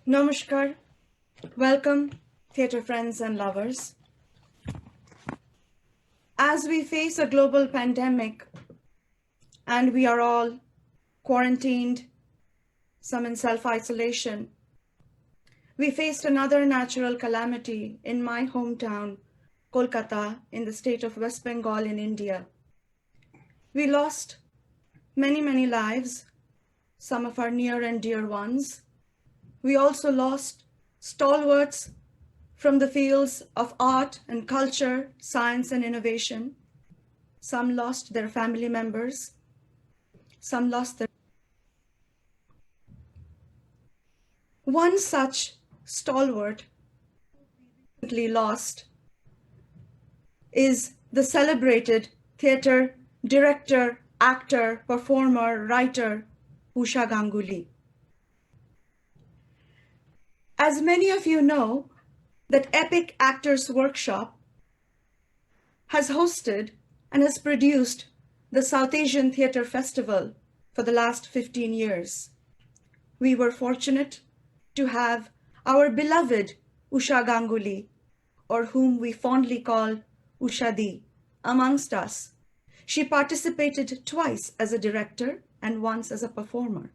Namaskar. Welcome, theatre friends and lovers. As we face a global pandemic and we are all quarantined, some in self-isolation, we faced another natural calamity in my hometown, Kolkata, in the state of West Bengal in India. We lost many lives, some of our near and dear ones. We also lost stalwarts from the fields of art and culture, science and innovation. Some lost their family members. Some lost their... One such stalwart recently lost is the celebrated theatre director, actor, performer, writer, Usha Ganguli. As many of you know, that Epic Actors Workshop has hosted and has produced the South Asian Theatre Festival for the last 15 years. We were fortunate to have our beloved Usha Ganguli, or whom we fondly call Ushadi, amongst us. She participated twice as a director and once as a performer.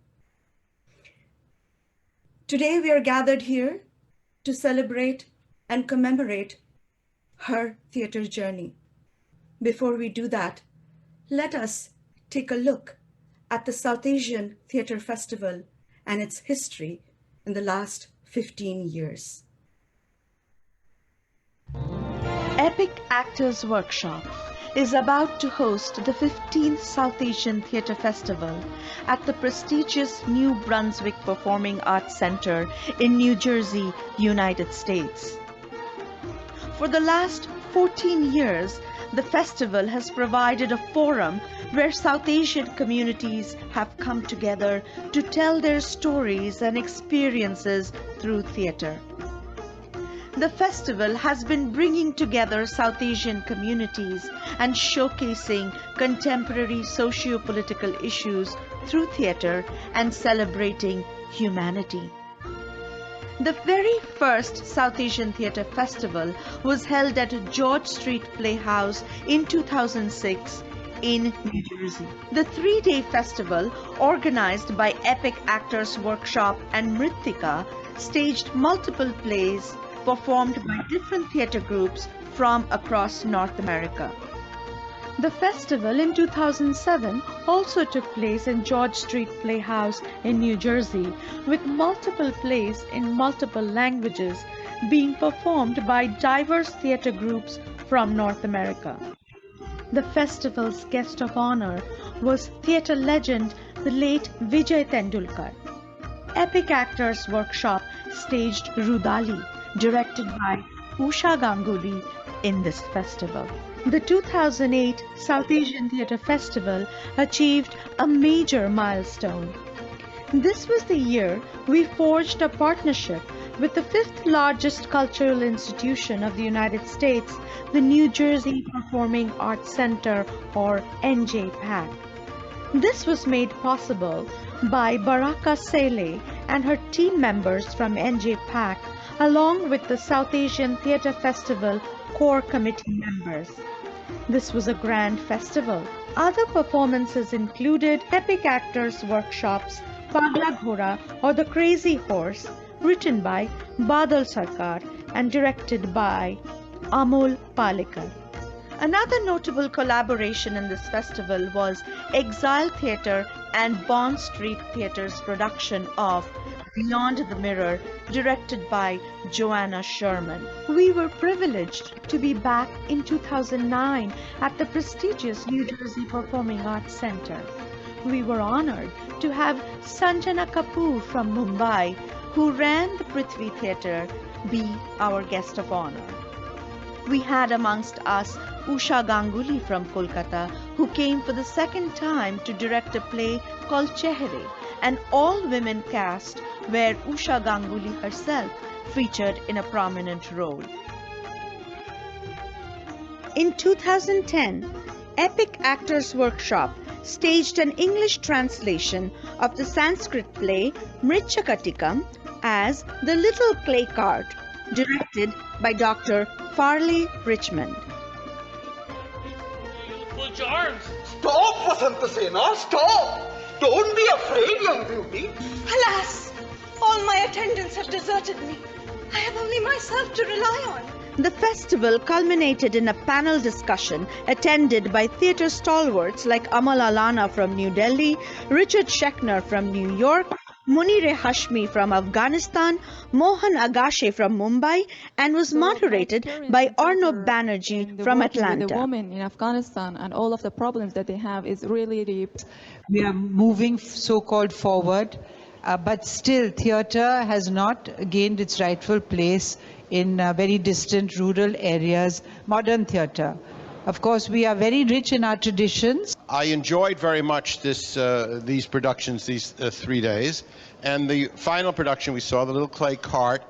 Today we are gathered here to celebrate and commemorate her theatre journey. Before we do that, let us take a look at the South Asian Theatre Festival and its history in the last 15 years. Epic Actors Workshop is about to host the 15th South Asian Theatre Festival at the prestigious New Brunswick Performing Arts Center in New Jersey, United States. For the last 14 years, the festival has provided a forum where South Asian communities have come together to tell their stories and experiences through theatre. The festival has been bringing together South Asian communities and showcasing contemporary socio-political issues through theatre and celebrating humanity. The very first South Asian Theatre Festival was held at George Street Playhouse in 2006 in New Jersey. The three-day festival, organized by Epic Actors Workshop and Mritika, staged multiple plays performed by different theatre groups from across North America. The festival in 2007 also took place in George Street Playhouse in New Jersey, with multiple plays in multiple languages being performed by diverse theatre groups from North America. The festival's guest of honor was theatre legend, the late Vijay Tendulkar. Epic Actors Workshop staged Rudali, directed by Usha Ganguli, in this festival. The 2008 South Asian Theatre Festival achieved a major milestone. This was the year we forged a partnership with the fifth largest cultural institution of the United States, the New Jersey Performing Arts Center, or NJPAC. This was made possible by Baraka Sele and her team members from NJPAC, along with the South Asian Theatre Festival core committee members. This was a grand festival. Other performances included Epic Actors Workshop's Pagla Ghora, or The Crazy Horse, written by Badal Sarkar and directed by Amol Palekar. Another notable collaboration in this festival was Exile Theatre and Bond Street Theatre's production of Beyond the Mirror, directed by Joanna Sherman. We were privileged to be back in 2009 at the prestigious New Jersey Performing Arts Center. We were honored to have Sanjana Kapoor from Mumbai, who ran the Prithvi Theatre, be our guest of honor. We had amongst us Usha Ganguli from Kolkata, who came for the second time to direct a play called Chehre, an all-women cast where Usha Ganguli herself featured in a prominent role. In 2010, Epic Actors Workshop staged an English translation of the Sanskrit play Mritchakatikam, as The Little Clay Cart, directed by Dr. Farley Richmond. Beautiful charms. Stop, Vasantasena, stop! Don't be afraid, young beauty. Alas, all my attendants have deserted me. I have only myself to rely on. The festival culminated in a panel discussion attended by theatre stalwarts like Amal Alana from New Delhi, Richard Schechner from New York, Munir Hashmi from Afghanistan, Mohan Agashe from Mumbai, and was moderated by Arnab Banerjee from Atlanta. The women in Afghanistan and all of the problems that they have is really deep. We are moving so-called forward, but still theatre has not gained its rightful place in very distant rural areas, modern theatre. Of course, we are very rich in our traditions. I enjoyed very much these productions, these 3 days. And the final production we saw, The Little Clay Cart,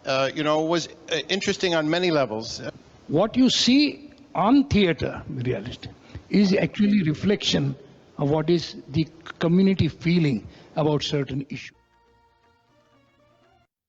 was interesting on many levels. What you see on theatre, reality, is actually reflection of what is the community feeling about certain issues.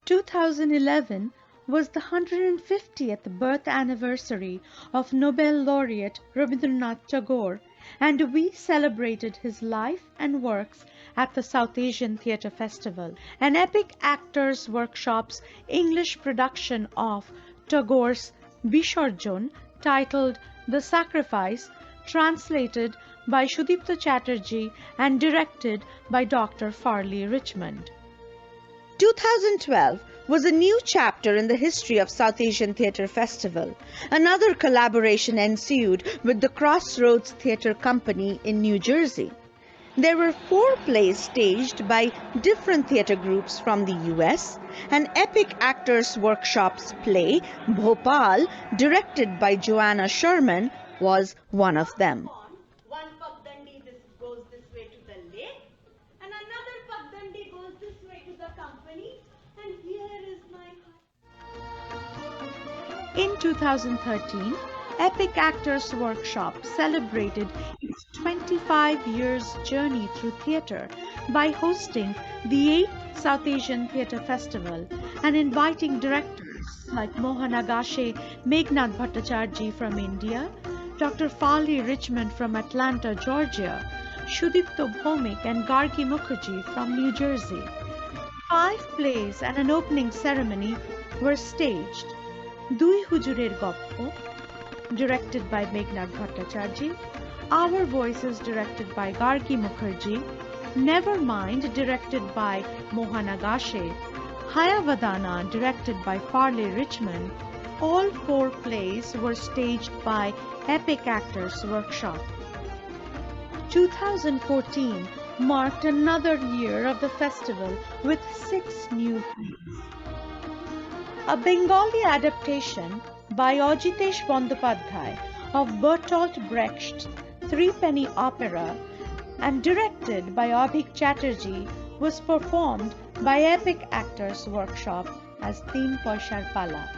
2011 was the 150th birth anniversary of Nobel laureate Rabindranath Tagore, and we celebrated his life and works at the South Asian Theatre Festival, an epic actors' workshop's English production of Tagore's Bisharjon, titled The Sacrifice, translated by Sudipta Chatterjee and directed by Dr. Farley Richmond. 2012 was a new chapter in the history of South Asian Theatre Festival. Another collaboration ensued with the Crossroads Theatre Company in New Jersey. There were 4 plays staged by different theatre groups from the US. An epic actors' workshops play, Bhopal, directed by Joanna Sherman, was one of them. One pagdandi goes this way to the lake, and another pagdandi goes this way to the company, and here is my... In 2013, Epic Actors Workshop celebrated its 25 years journey through theatre by hosting the 8th South Asian Theatre Festival and inviting directors like Mohan Agashe, Meghnad Bhattacharjee from India, Dr. Farley Richmond from Atlanta, Georgia, Sudipto Bhomik and Gargi Mukherjee from New Jersey. 5 plays and an opening ceremony were staged. Dui Hujurer Goppo, directed by Meghnad Bhattacharjee, Our Voices, directed by Gargi Mukherjee, Nevermind, directed by Mohan Agashe, Hayavadana, directed by Farley Richmond. All 4 plays were staged by Epic Actors Workshop. 2014 marked another year of the festival with 6 new plays. A Bengali adaptation by Ajitesh Bandyopadhyay of Bertolt Brecht's Threepenny Opera and directed by Abhik Chatterjee was performed by Epic Actors Workshop as Teen Paishar Pala.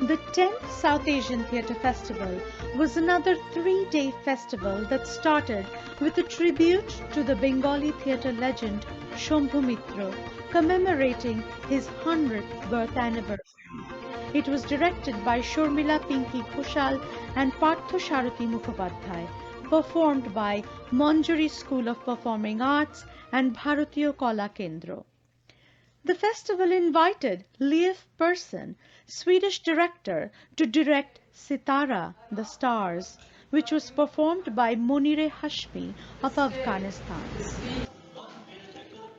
The 10th South Asian Theatre Festival was another 3-day festival that started with a tribute to the Bengali theatre legend Shambhu Mitra, commemorating his 100th birth anniversary. It was directed by Shurmila Pinky Kushal and Partho Sharathi Mukhopadhyay, performed by Manjari School of Performing Arts and Bharatiya Kala Kendra. The festival invited Leif Persson, Swedish director, to direct Sitara, the Stars, which was performed by Munir Hashmi of Afghanistan.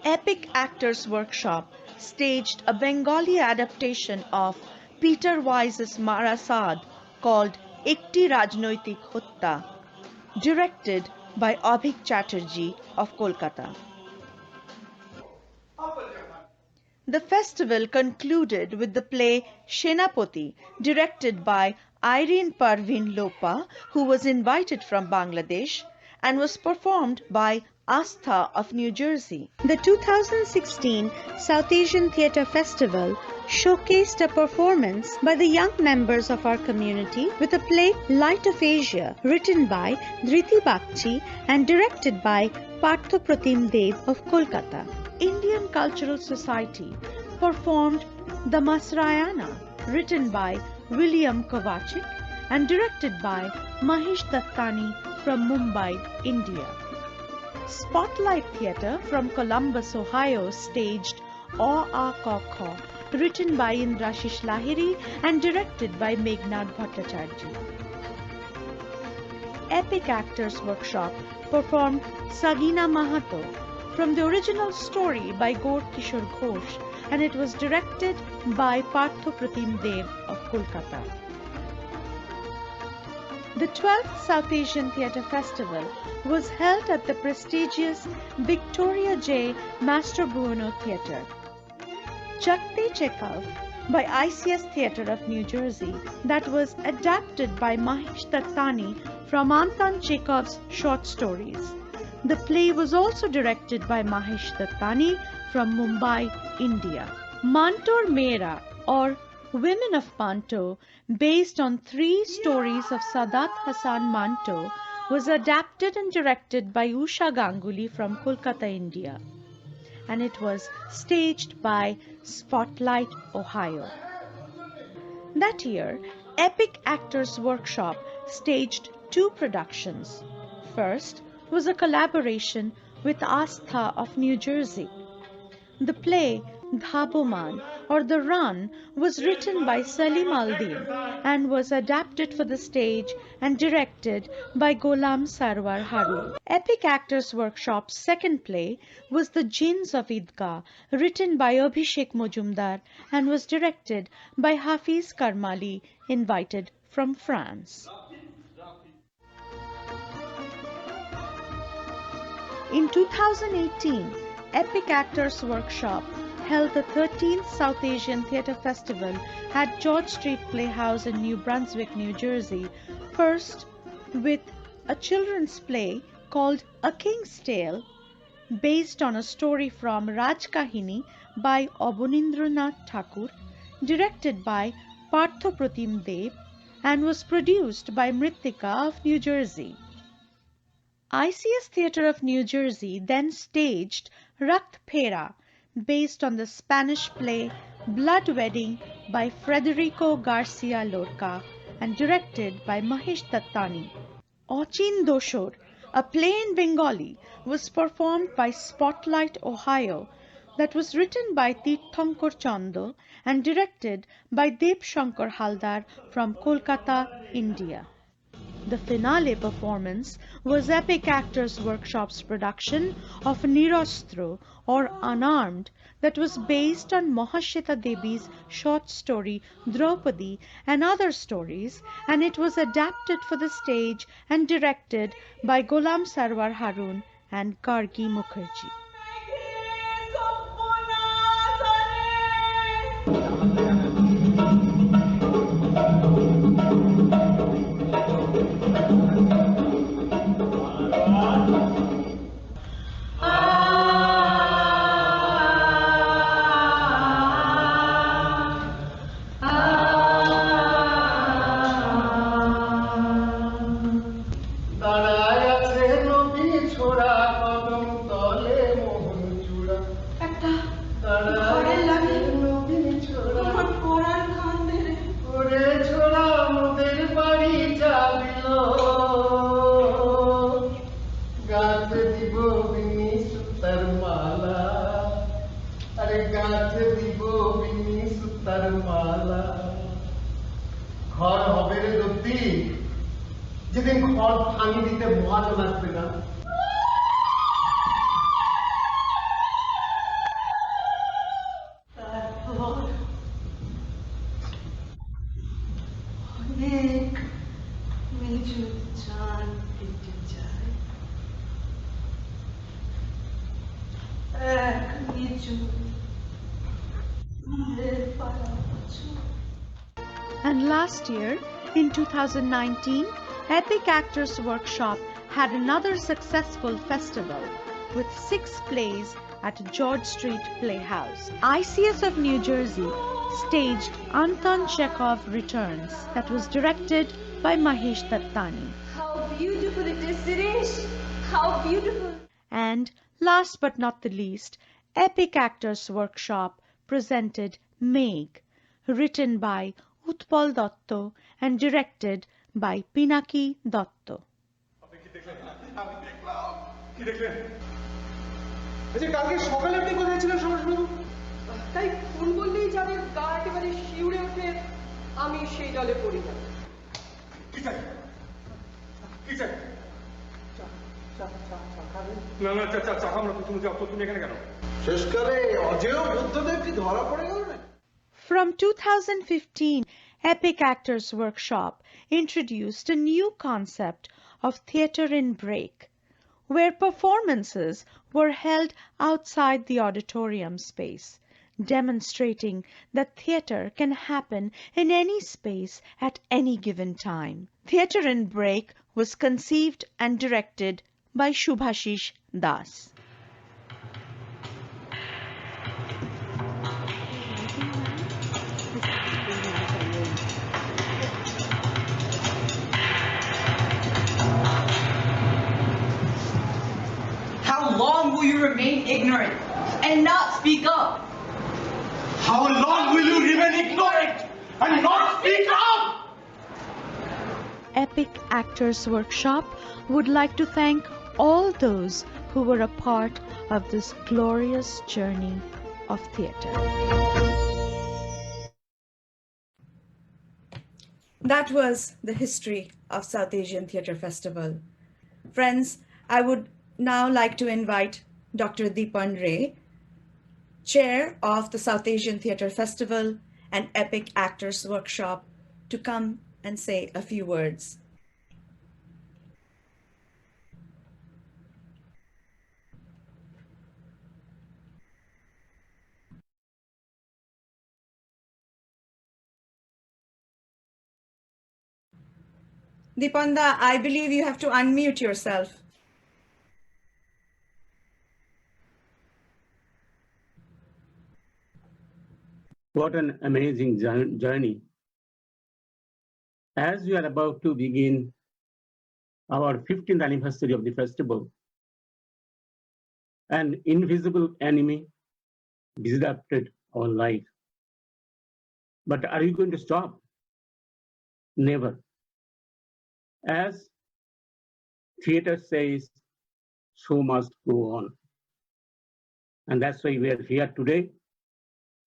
Epic Actors Workshop staged a Bengali adaptation of Peter Wise's Mara Saad called Ekti Rajnoitik Hotta, directed by Abhik Chatterjee of Kolkata. The festival concluded with the play Senapati, directed by Irene Parveen Lopa, who was invited from Bangladesh, and was performed by Astha of New Jersey. The 2016 South Asian Theatre Festival showcased a performance by the young members of our community with a play Light of Asia, written by Dhriti Bagchi and directed by Partho Pratim Dev of Kolkata. Indian Cultural Society performed The Masrayana, written by William Kovacic and directed by Mahesh Dattani from Mumbai, India. Spotlight Theatre from Columbus, Ohio staged Aw Aa Kaw Khaw, written by Indrashish Lahiri and directed by Meghnad Bhattacharjee. Epic Actors Workshop performed Sagina Mahato from the original story by Gaur Kishore Ghosh, and it was directed by Partho Pratim Dev of Kolkata. The 12th South Asian Theatre Festival was held at the prestigious Victoria J. Mastrobruno Theatre. Chakte Chekhov by ICS Theatre of New Jersey, that was adapted by Mahesh Dattani from Anton Chekhov's short stories. The play was also directed by Mahesh Dattani from Mumbai, India. Mantor Meyera, or Women of Manto, based on 3 stories of Sadat Hasan Manto, was adapted and directed by Usha Ganguli from Kolkata, India, and it was staged by Spotlight, Ohio. That year, Epic Actors Workshop staged 2 productions. First was a collaboration with Astha of New Jersey. The play Dhaboman, or The Run, was written by Salim Aldin and was adapted for the stage and directed by Gholam Sarwar Harun. Epic Actors Workshop's second play was The Jinns of Idgah, written by Abhishek Mojumdar and was directed by Hafiz Karmali, invited from France. In 2018, Epic Actors Workshop held the 13th South Asian Theatre Festival at George Street Playhouse in New Brunswick, New Jersey, first with a children's play called A King's Tale, based on a story from Raj Kahini by Abanindranath Thakur, directed by Partho Pratim Dev, and was produced by Mritika of New Jersey. ICS Theatre of New Jersey then staged Rakt Phera, based on the Spanish play Blood Wedding by Federico Garcia Lorca and directed by Mahesh Dattani. Ochin Doshor, a play in Bengali, was performed by Spotlight, Ohio, that was written by Tirthankar Chando and directed by Deb Shankar Haldar from Kolkata, India. The finale performance was Epic Actors Workshop's production of Nirastro, or Unarmed, that was based on Mahashweta Devi's short story Draupadi and other stories, and it was adapted for the stage and directed by Gholam Sarwar Harun and Gargi Mukherjee. ঘর হবে রে দত্তি, যেদিন ঘর ভাঙি দিতে মহাজন আসবে না। তারপর অনেক মেজু চান কেটে যায়, এক মেজু পাড়া বছর। And last year, in 2019, Epic Actors Workshop had another successful festival, with 6 plays at George Street Playhouse. ICS of New Jersey staged Anton Chekhov Returns, that was directed by Mahesh Dattani. How beautiful it is, Suresh! How beautiful! And last but not the least, Epic Actors Workshop presented Meg, written by Utpal Dotto and directed by Pinaki Dotto. কালকে সকালে আপনি কোথায় ছিলেন সমাজবাবু? তাই phone বললেই যাদের গা একেবারে শিউরে ওঠে, আমি সেই দলে পড়ি না। কি চাই? কি চাই? না না চা খাবো না, তুমি যাও তো, তুমি এখানে কেন? শেষকালে অজেয় বুদ্ধদেব কি ধরা পড়ে গেল না? From 2015, Epic Actors Workshop introduced a new concept of theatre in break, where performances were held outside the auditorium space, demonstrating that theatre can happen in any space at any given time. Theatre in Break was conceived and directed by Shubhashish Das. How long will you remain ignorant and not speak up? How long will you remain ignorant and not speak up? Epic Actors Workshop would like to thank all those who were a part of this glorious journey of theatre. That was the history of South Asian Theatre Festival. Friends, I would now like to invite Dr. Deepan Ray, Chair of the South Asian Theatre Festival and Epic Actors Workshop, to come and say a few words. Deepanda, I believe you have to unmute yourself. What an amazing journey. As we are about to begin our 15th anniversary of the festival, an invisible enemy disrupted our life. But are you going to stop? Never. As theater says, show must go on. And that's why we are here today,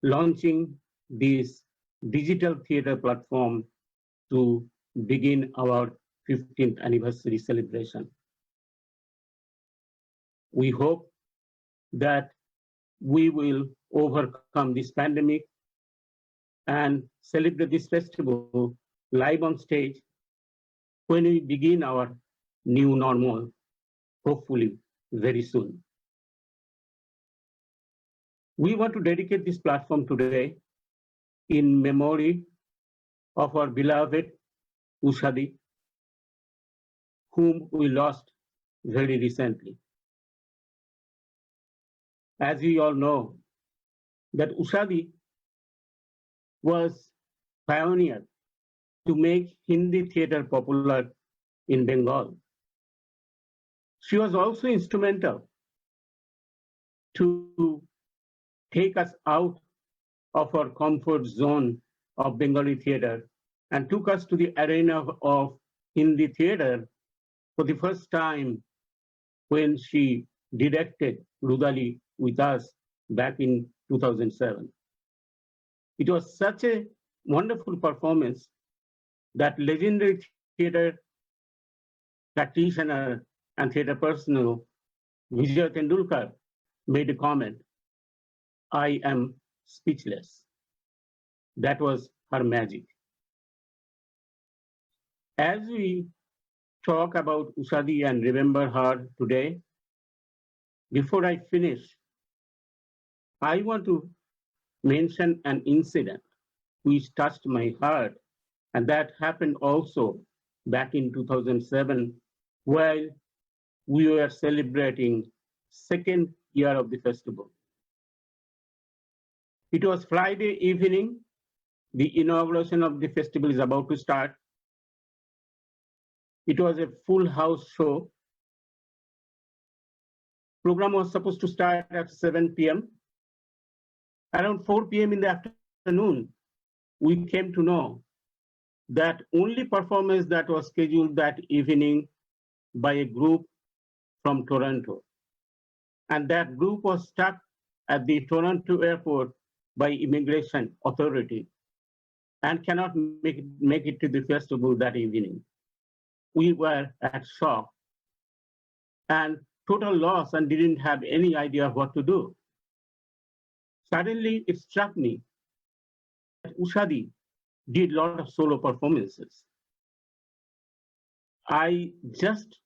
launching this digital theater platform to begin our 15th anniversary celebration. We hope that we will overcome this pandemic and celebrate this festival live on stage when we begin our new normal, hopefully very soon. We want to dedicate this platform today in memory of our beloved Ushadi, whom we lost very recently. As we all know, that Ushadi was pioneer to make Hindi theater popular in Bengal. She was also instrumental to take us out of our comfort zone of Bengali theater and took us to the arena of Hindi theater for the first time when she directed Rudali with us back in 2007. It was such a wonderful performance that legendary theater practitioner and theater personnel Vijay Tendulkar made a comment, "I am speechless." That was her magic. As we talk about Ushadi and remember her today, before I finish, I want to mention an incident which touched my heart, and that happened also back in 2007 while we were celebrating second year of the festival. It was Friday evening. The inauguration of the festival is about to start. It was a full house show. Program was supposed to start at 7 p.m. Around 4 p.m. in the afternoon, we came to know that only performance that was scheduled that evening by a group from Toronto. And that group was stuck at the Toronto airport by immigration authority and cannot make it to the festival that evening. We were at shock and total loss and didn't have any idea of what to do. Suddenly, it struck me that Usha did a lot of solo performances. I just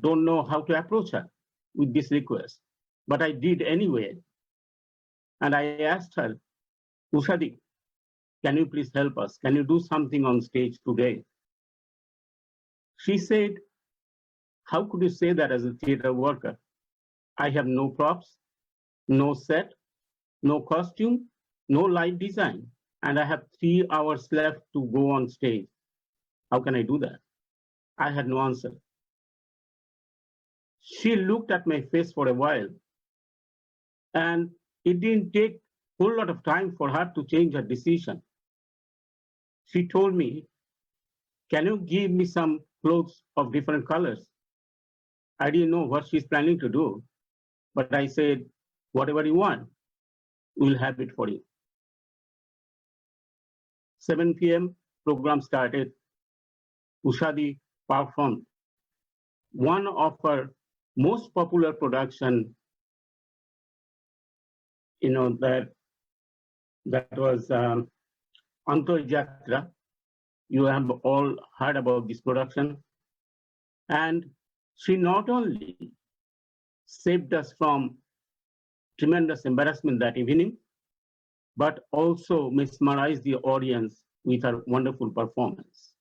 don't know how to approach her with this request, but I did anyway. And I asked her, Usha, can you please help us? Can you do something on stage today? She said, how could you say that as a theater worker? I have no props, no set, no costume, no light design, and I have 3 hours left to go on stage. How can I do that? I had no answer. She looked at my face for a while, and it didn't take a whole lot of time for her to change her decision. She told me, can you give me some clothes of different colors? I didn't know what she's planning to do, but I said, whatever you want, we'll have it for you. 7 p.m. program started. Usha performed one of her most popular production, that was Antar. You have all heard about this production. And she not only saved us from tremendous embarrassment that evening, but also mesmerized the audience with her wonderful performance.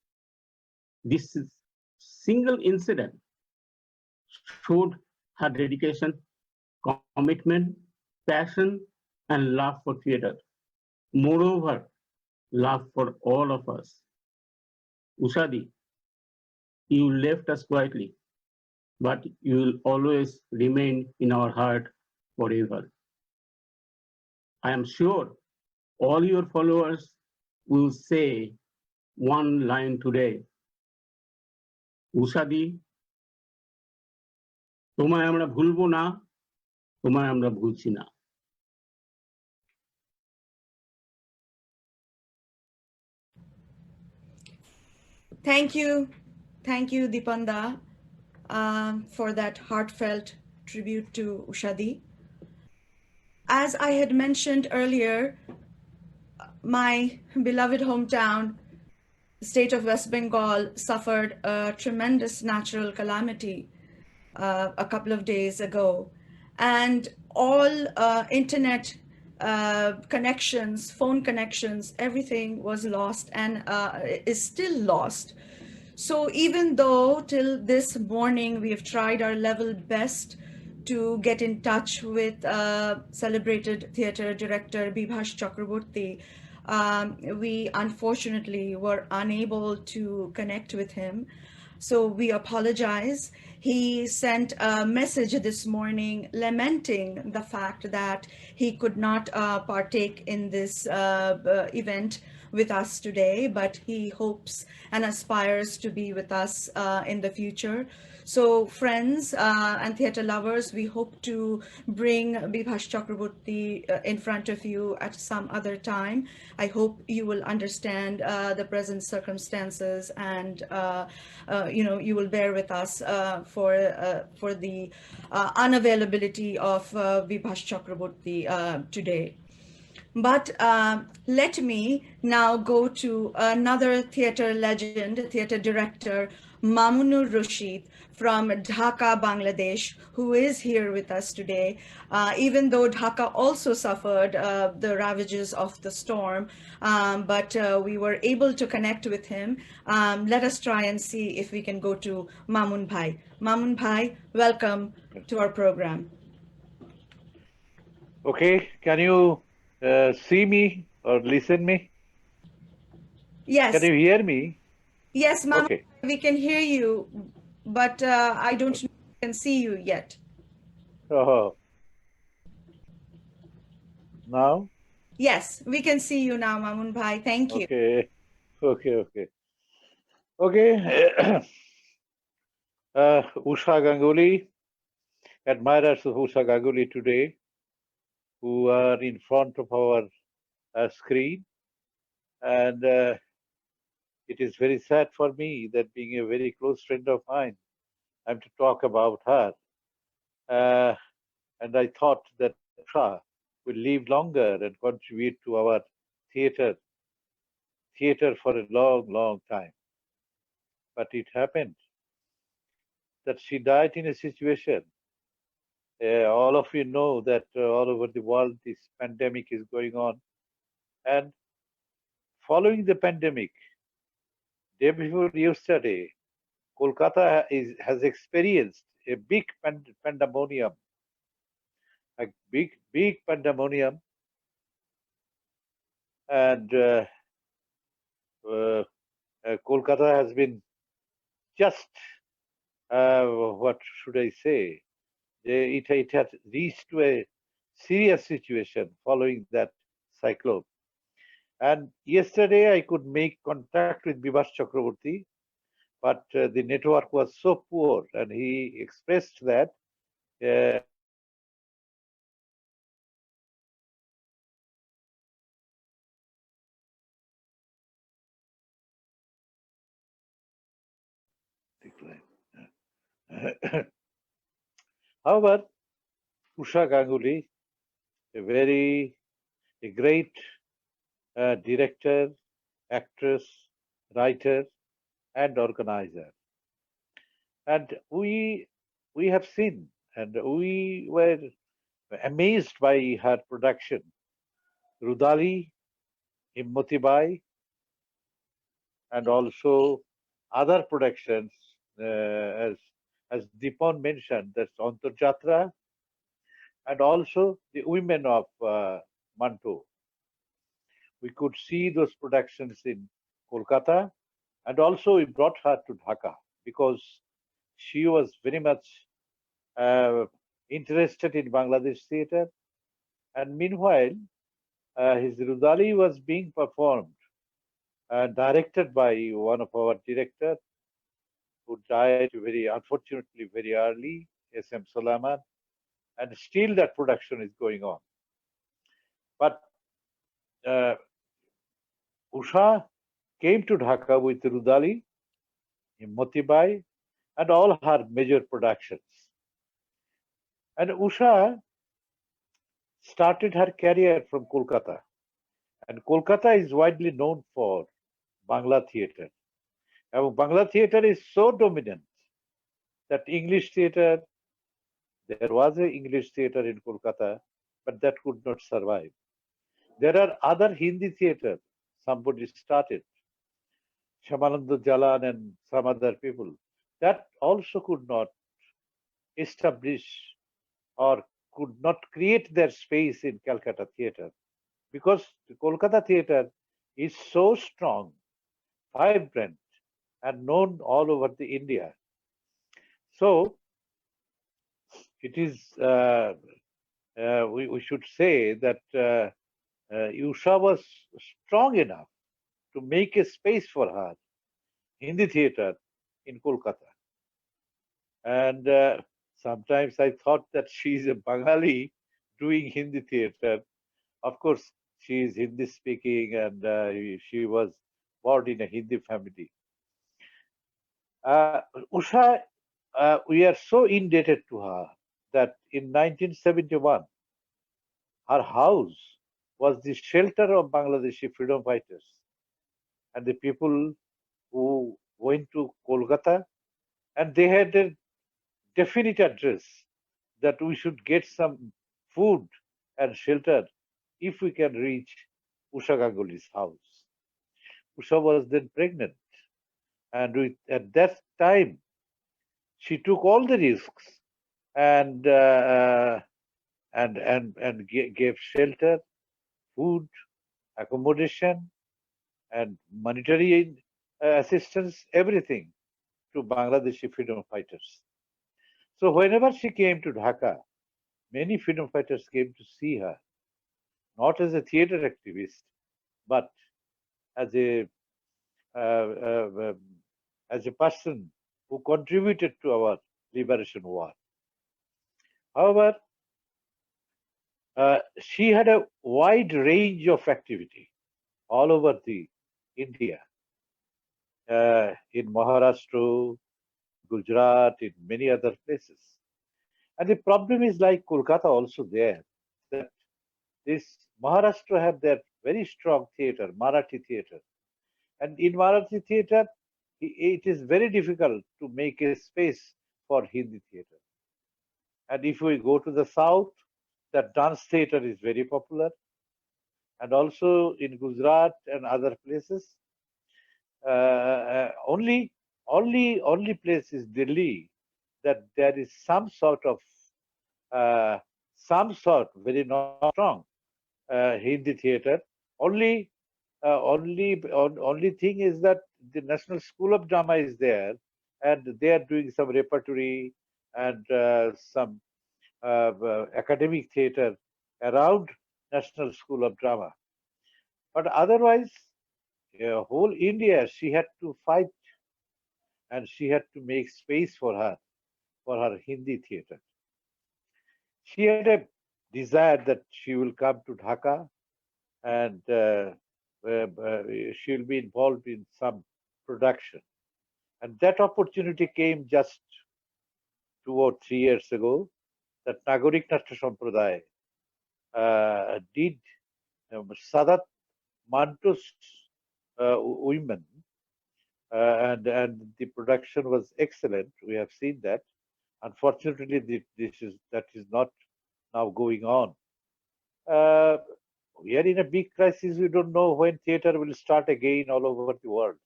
This single incident showed her dedication, commitment, passion, and love for theater. Moreover, love for all of us. Usha, you left us quietly, but you will always remain in our heart forever. I am sure all your followers will say one line today. Usha, তোমায় আমরা ভুলবো না, তোমায় আমরা ভুলছি না। Thank you, Dipanda, for that heartfelt tribute to Usha. As I had mentioned earlier, my beloved hometown, the state of West Bengal, suffered a tremendous natural calamity a couple of days ago, and all internet connections, phone connections, everything was lost and is still lost. So even though till this morning we have tried our level best to get in touch with celebrated theater director Bibhash Chakraborty, we unfortunately were unable to connect with him. So we apologize. He sent a message this morning lamenting the fact that he could not partake in this event with us today, but he hopes and aspires to be with us in the future. So friends and theater lovers, we hope to bring Bibhash Chakraborty in front of you at some other time. I hope you will understand the present circumstances, and you will bear with us for the unavailability of Bibhash Chakraborty today. But let me now go to another theater legend, theater director, Mamunur Rashid from Dhaka, Bangladesh, who is here with us today. Even though Dhaka also suffered the ravages of the storm, but we were able to connect with him. Let us try and see if we can go to Mamun Bhai. Mamun Bhai, welcome to our program. Okay, can you see me or listen me? Yes. Can you hear me? Yes, Mamun, Okay. we can hear you, but I don't know if we can see you yet. Oh, now? Yes, we can see you now, Mamun Bhai. Thank you. Okay, okay. Usha Ganguli, admirers of Usha Ganguli today, who are in front of our screen. And it is very sad for me that being a very close friend of mine, I'm to talk about her. And I thought that Usha will live longer and contribute to our theater for a long time. But it happened that she died in a situation. All of you know that all over the world this pandemic is going on. And following the pandemic, day before yesterday, Kolkata has experienced a big pandemonium, a big pandemonium. And Kolkata has been just, what should I say? It had reached to a serious situation following that cyclone. And yesterday I could make contact with Bibas Chakraborty, but the network was so poor, and he expressed that however, Usha Ganguli, a great director, actress, writer, and organizer. And we have seen, and we were amazed by her production. Rudali, Himmatibai, and also other productions, as Deepan mentioned, that's Antarjatra, and also the women of Mantor. We could see those productions in Kolkata, and also we brought her to Dhaka because she was very much interested in Bangladesh theatre. And meanwhile, his Rudali was being performed, directed by one of our directors who died unfortunately very early, S.M. Salaman, and still that production is going on. But Usha came to Dhaka with Rudali, Motibai, and all her major productions. And Usha started her career from Kolkata. And Kolkata is widely known for Bangla theatre. And Bangla theatre is so dominant that English theatre, there was an English theatre in Kolkata, but that could not survive. There are other Hindi theatre somebody started, Shamananda Jalan and some other people, that also could not establish or could not create their space in Calcutta theatre, because the Kolkata theatre is so strong, vibrant, and known all over the India. So it is, we should say that Usha was strong enough to make a space for her, Hindi theatre in Kolkata. And sometimes I thought that she is a Bengali doing Hindi theatre. Of course, she is Hindi speaking, and she was born in a Hindi family. Usha, we are so indebted to her that in 1971, her house was the shelter of Bangladeshi freedom fighters and the people who went to Kolkata, and they had a definite address that we should get some food and shelter if we can reach Usha Ganguli's house. Usha was then pregnant, and at that time she took all the risks and gave shelter, food, accommodation, and monetary assistance, everything to Bangladeshi freedom fighters. So whenever she came to Dhaka, many freedom fighters came to see her, not as a theater activist, but as a as a person who contributed to our liberation war. However, she had a wide range of activity all over the India, in Maharashtra, Gujarat, in many other places. And the problem is like Kolkata also there, that this Maharashtra have their very strong theatre, Marathi theatre. And in Marathi theatre, it is very difficult to make a space for Hindi theatre. And if we go to the south, that dance theatre is very popular. And also in Gujarat and other places, only place is Delhi that there is some sort very not strong Hindi theatre. Only thing is that the National School of Drama is there, and they are doing some repertory and some academic theatre around National School of Drama. But otherwise, whole India, she had to fight, and she had to make space for her Hindi theatre. She had a desire that she will come to Dhaka, and she will be involved in some production. And that opportunity came just 2 or 3 years ago, that Nagorik Natya Sampradaya did Sadat Mantos women, and the production was excellent. We have seen that. Unfortunately, that is not now going on. We are in a big crisis. We don't know when theatre will start again all over the world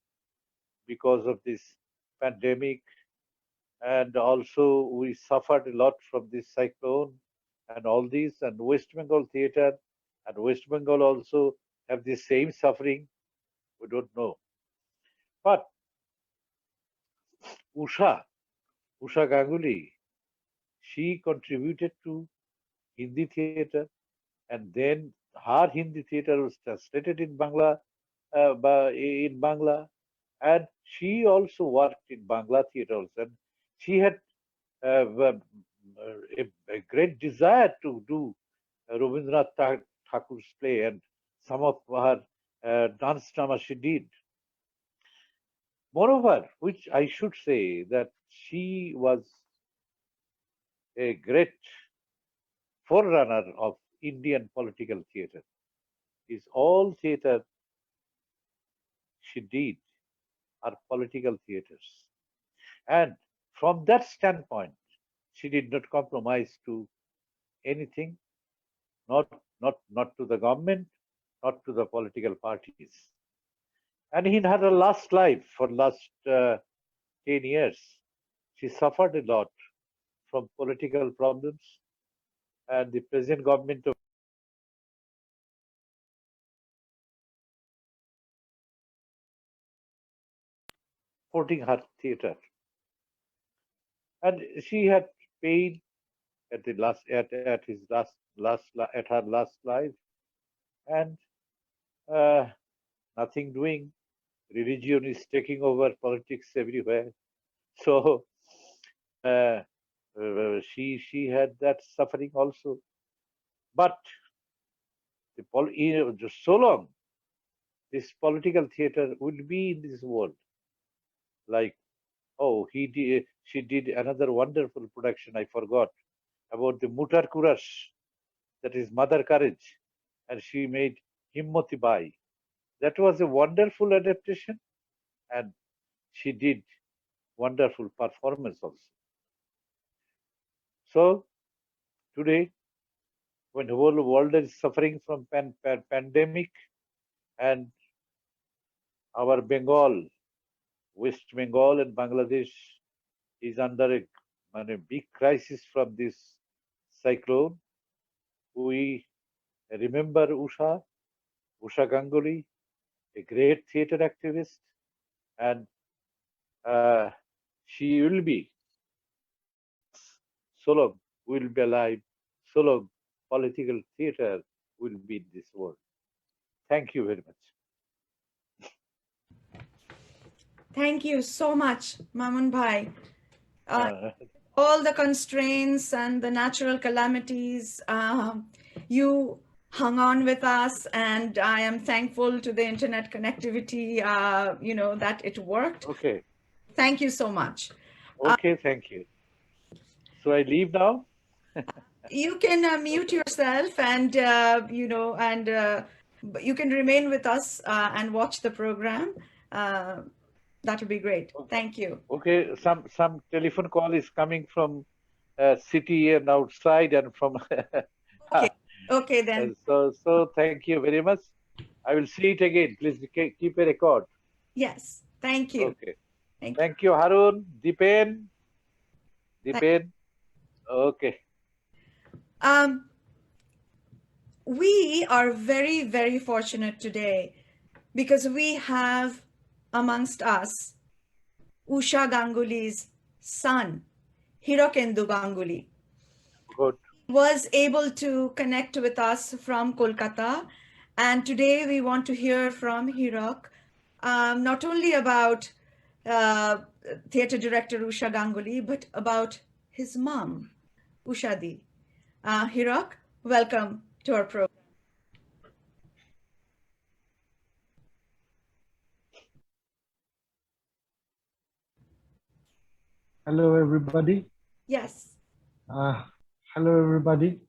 because of this pandemic, and also we suffered a lot from this cyclone and all these, and West Bengal theatre and West Bengal also have the same suffering. We don't know. But Usha Ganguli, she contributed to Hindi theatre, and then her Hindi theatre was translated in Bangla, and she also worked in Bangla theatre also. And she had a great desire to do Rabindranath Thakur's play, and some of her dance drama she did. Moreover, which I should say that she was a great forerunner of Indian political theatre. Is all theatre she did are political theatres. And from that standpoint, she did not compromise to anything, not to the government, not to the political parties. And in her last life, for last 10 years, she suffered a lot from political problems, and the present government of supporting her theatre. And she had pain at the last at her last life, and nothing doing. Religion is taking over politics everywhere. So she had that suffering also. But so long this political theatre will be in this world, like, oh, she did another wonderful production, I forgot, about the Mutar Kurash, that is Mother Courage. and she made Himmati Bai. That was a wonderful adaptation, and she did wonderful performance also. So today, when the whole world is suffering from pandemic, and our Bengal, West Bengal and Bangladesh is under a big crisis from this cyclone, we remember Usha Ganguli, a great theater activist, and she will be, so long we will be alive, so long political theater will be in this world. Thank you very much. Thank you so much, Mamun Bhai. All the constraints and the natural calamities, you hung on with us, and I am thankful to the internet connectivity, that it worked. Okay. Thank you so much. Okay, thank you. So I leave now? You can mute yourself, and you can remain with us and watch the program. That would be great. Thank you. Okay, some telephone call is coming from city and outside and from. Okay then. So thank you very much. I will see it again. Please keep a record. Yes, thank you. Okay. Thank you, Harun, Dipen. Okay. We are very, very fortunate today because we have amongst us Usha Ganguly's son, Hirokendu Ganguli. Good. Was able to connect with us from Kolkata, and today we want to hear from Hirok, not only about theatre director Usha Ganguli, but about his mom, Ushadi. Hirok, welcome to our program. Hello, everybody. Yes. Hello, everybody.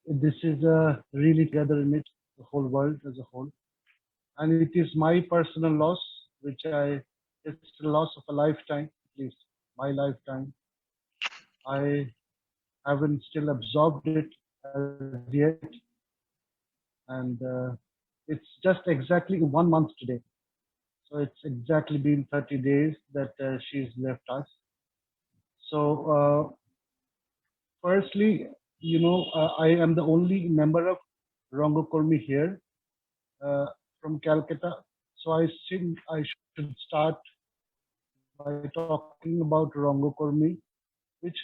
This is really together in it, the whole world as a whole. And it is my personal loss, it's the loss of a lifetime, at least my lifetime. I haven't still absorbed it as yet. And it's just exactly 1 month today. So it's exactly been 30 days that she's left us. So firstly, I am the only member of Rangokurmi here from Calcutta. So I think I should start by talking about Rangokurmi, which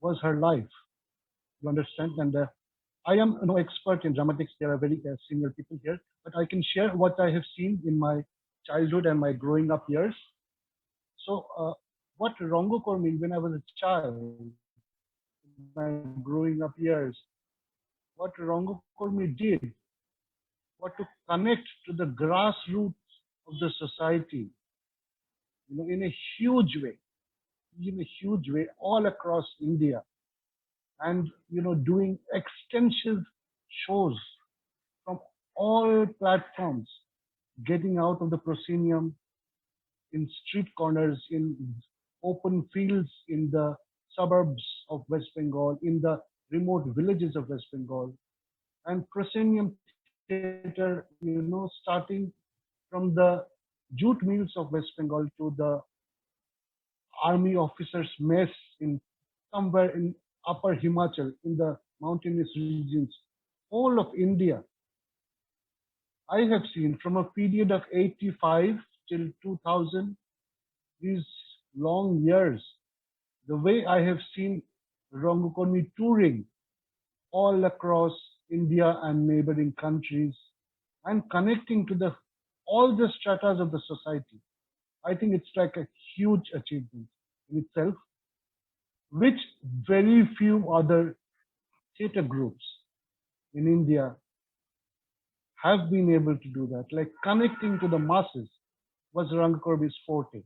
was her life. You understand? And I am no expert in dramatics. There are very senior people here, but I can share what I have seen in my childhood and my growing up years. So what Rangokurmi, when I was a child, my growing up years, what Rangokurmi did, what to connect to the grassroots of the society, in a huge way, all across India, and doing extensive shows from all platforms, getting out of the proscenium, in street corners, in open fields, in the suburbs of West Bengal, in the remote villages of West Bengal, and proscenium theater, starting from the jute mills of West Bengal to the army officers' mess in somewhere in upper Himachal, in the mountainous regions, whole of India. I have seen from a period of 85 till 2000, these long years, the way I have seen Rangokurmi touring all across India and neighboring countries and connecting to all the stratas of the society. I think it's like a huge achievement in itself, which very few other theatre groups in India have been able to do that. Like connecting to the masses was Rangokurmi's forte.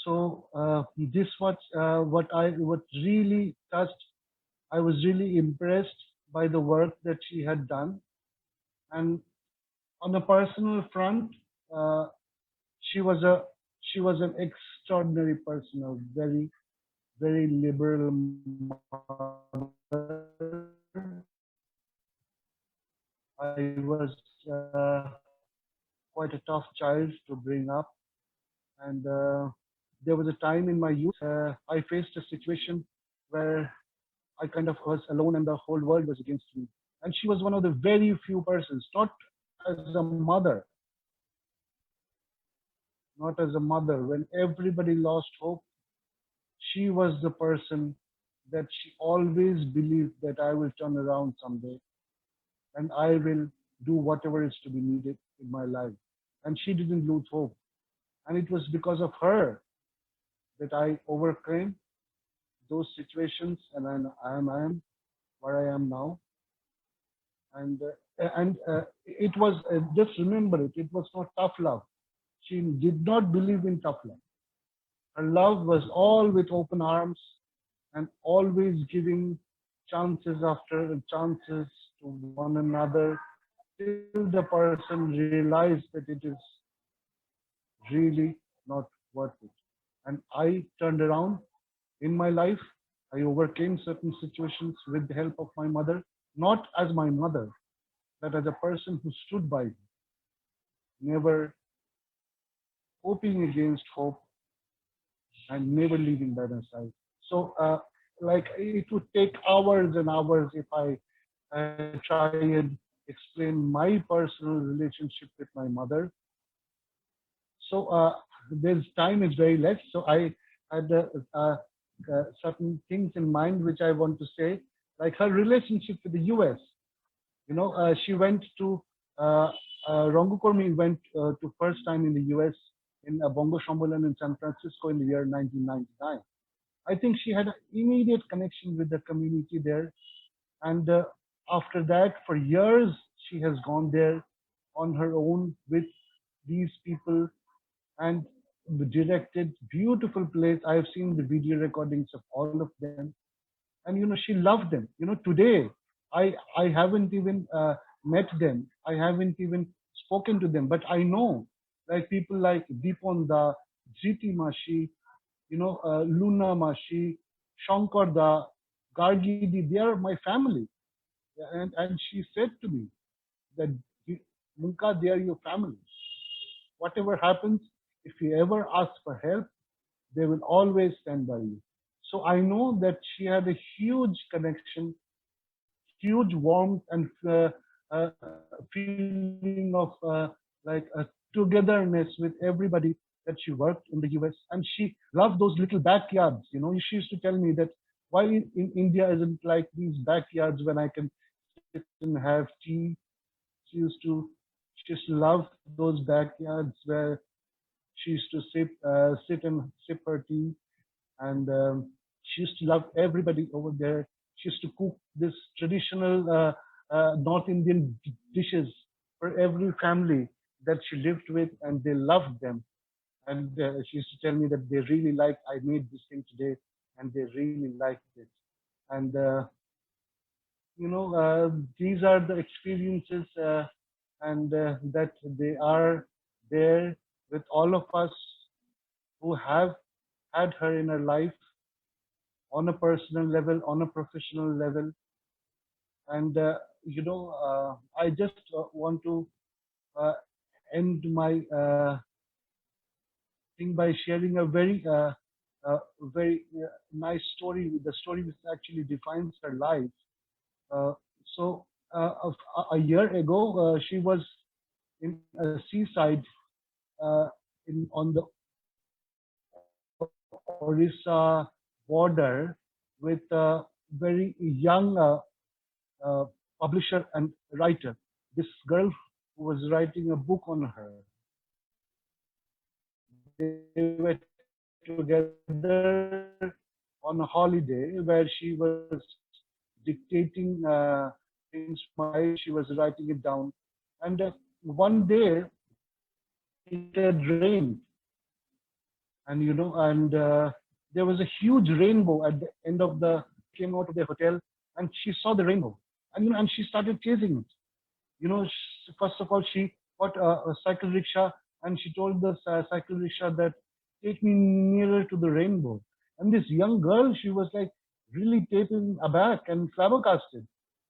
So this was what really touched. I was really impressed by the work that she had done, and on a personal front, uh, she was a she was an extraordinary person, a very liberal mother. I was quite a tough child to bring up, and there was a time in my youth I faced a situation where I kind of was alone and the whole world was against me. And she was one of the very few persons, as a mother, not as a mother, when everybody lost hope, she was the person that she always believed that I will turn around someday and I will do whatever is to be needed in my life. And she didn't lose hope. And it was because of her that I overcame those situations, and I am where I am now. And it was just remember it. It was not tough love. She did not believe in tough love. Her love was all with open arms and always giving chances after chances to one another till the person realized that it is really not worth it. And I turned around in my life. I overcame certain situations with the help of my mother, not as my mother, but as a person who stood by me, never hoping against hope and never leaving by my side. So, like it would take hours and hours if I try and explain my personal relationship with my mother. So, this time is very less. So, I had certain things in mind which I want to say, like her relationship with the US. You know, she went to Rongo Kormi went to first time in the US in a Bongo Shombolan in San Francisco in the year 1999. I think she had an immediate connection with the community there. And after that, for years, she has gone there on her own with these people and directed beautiful place. I have seen the video recordings of all of them. And, you know, she loved them. You know, today, I haven't even met them. I haven't even spoken to them, but I know like people like Diponda, Jiti Mashi, you know, Luna Mashi, Shankar Da, Gargi Di, they are my family. And she said to me that, Munka, they are your family. Whatever happens, if you ever ask for help, they will always stand by you. So I know that she had a huge connection, huge warmth and feeling of like a togetherness with everybody that she worked in the US. And she loved those little backyards. You know, she used to tell me that why in India isn't like these backyards when I can sit and have tea. She used to just love those backyards where she used to sit and sip her tea. And she used to love everybody over there. She used to cook this traditional North Indian dishes for every family that she lived with, and they loved them. And she used to tell me that they really liked, I made this thing today, and they really liked it. And, you know, these are the experiences and that they are there with all of us who have had her in our life on a personal level, on a professional level. And, you know, I just want to end my thing by sharing a very nice story, the story which actually defines her life. So a year ago, she was in a seaside on the Orissa border with a very young publisher and writer. This girl who was writing a book on her. They were together on a holiday where she was dictating things. She was writing it down. And one day it had rained. and there was a huge rainbow at the end of the, came out of the hotel, and she saw the rainbow, and she started chasing it. First of all, she got a cycle rickshaw, and she told the cycle rickshaw that, take me nearer to the rainbow. And this young girl, she was like really taken aback and flabbergasted.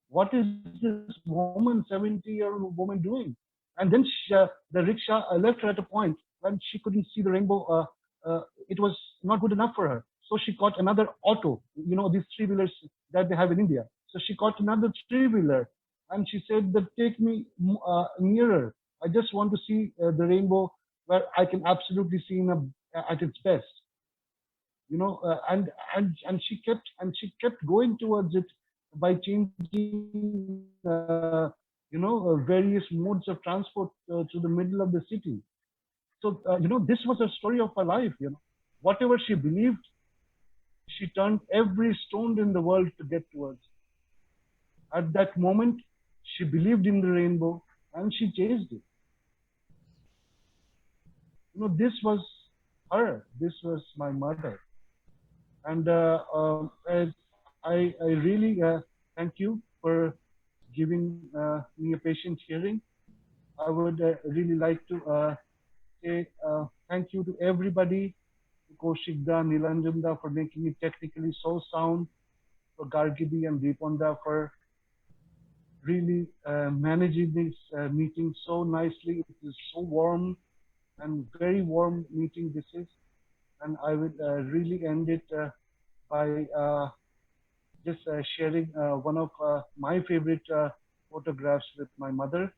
What is this woman, 70-year-old woman, doing? And then the rickshaw left her at a point when she couldn't see the rainbow. It was not good enough for her. So she caught another auto, these three-wheelers that they have in India. So she caught another three-wheeler, and she said that, take me nearer. I just want to see the rainbow where I can absolutely see at its best. And she kept going towards it by changing various modes of transport to the middle of the city. So this was a story of her life. Whatever she believed, she turned every stone in the world to get towards. At that moment, she believed in the rainbow and she chased it. This was her. This was my mother. And I really thank you for giving me a patient hearing. I would really like to say thank you to everybody, to Kaushikda, Nilanjanda for making it technically so sound, for Gargidi and Deeponda for really managing this meeting so nicely. It is so warm and very warm meeting this is. And I would really end it by just sharing one of my favorite photographs with my mother.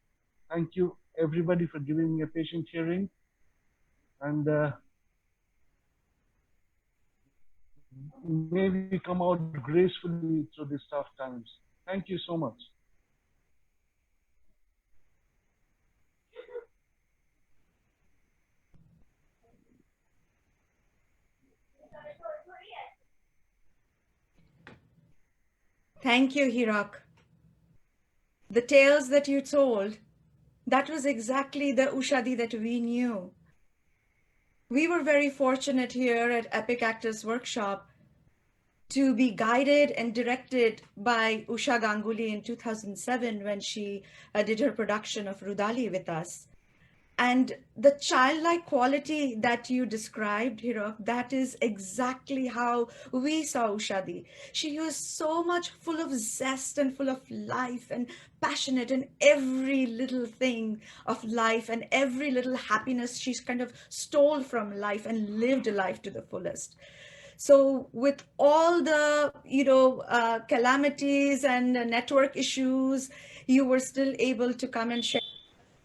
Thank you everybody for giving me a patient hearing, and may we come out gracefully through these tough times. Thank you so much. Thank you, Hirak. The tales that you told, that was exactly the Ushadi that we knew. We were very fortunate here at Epic Actors Workshop to be guided and directed by Usha Ganguli in 2007 when she did her production of Rudali with us. And the childlike quality that you described, Hirak, that is exactly how we saw Ushadi. She was so much full of zest and full of life and passionate in every little thing of life and every little happiness she's kind of stole from life and lived a life to the fullest. So with all the, calamities and network issues, you were still able to come and share.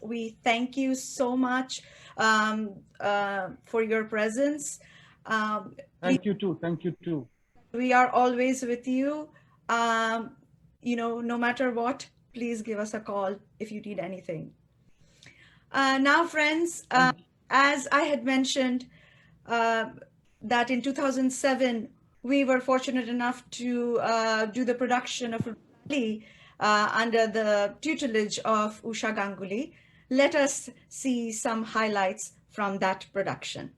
We thank you so much for your presence. Thank you too. Thank you too. We are always with you. No matter what, please give us a call if you need anything. Now, friends, as I had mentioned, that in 2007, we were fortunate enough to do the production of Rudali under the tutelage of Usha Ganguli. Let us see some highlights from that production.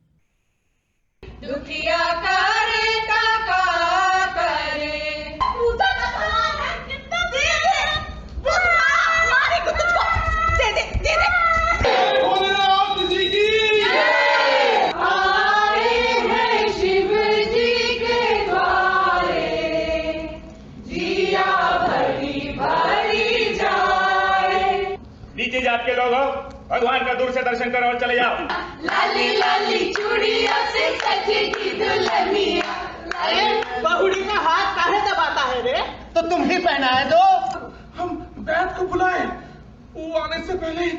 नीचे जात के लोगों, भगवान का दूर से दर्शन करो और चले जाओ। लाली लाली चूड़िया से सजी की दुल्हनिया। बहुड़ी का हाथ काहे दबाता है रे? तो तुम ही पहनाए दो। हम बैद को बुलाए, वो आने से पहले ही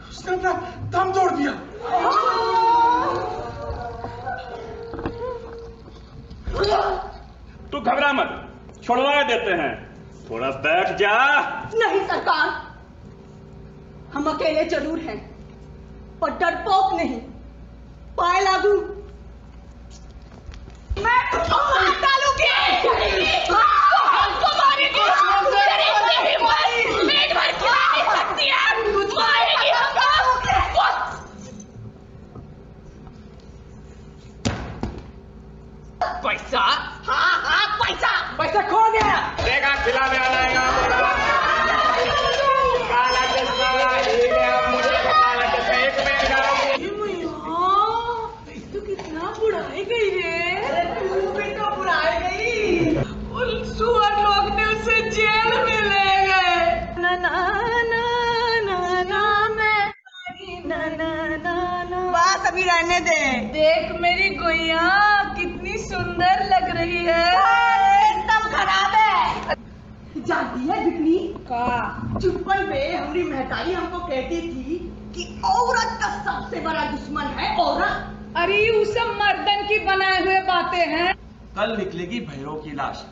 उसने अपना दम तोड़ दिया। तू घबरा मत, छुड़वा देते हैं। थोड़ा बैठ जा। नहीं सरकार, हम अकेले जरूर हैं, पर डरपोक नहीं। पाए लागू, मैं तुझको मार डालूंगी। हमको मारेगी, तेरी हिम्मत पेट भर खिला नहीं सकती है। तुझको मारेगी हमको। कभी रहने दे। देख मेरी गुइया कितनी सुंदर लग रही है। एकदम खराब है। जानती है बिकनी का चुप्पन पे हमारी महतारी हमको कहती थी कि औरत का सबसे बड़ा दुश्मन है औरत। अरे वो सब मर्दन की बनाए हुए बातें हैं। कल निकलेगी भैरव की लाश।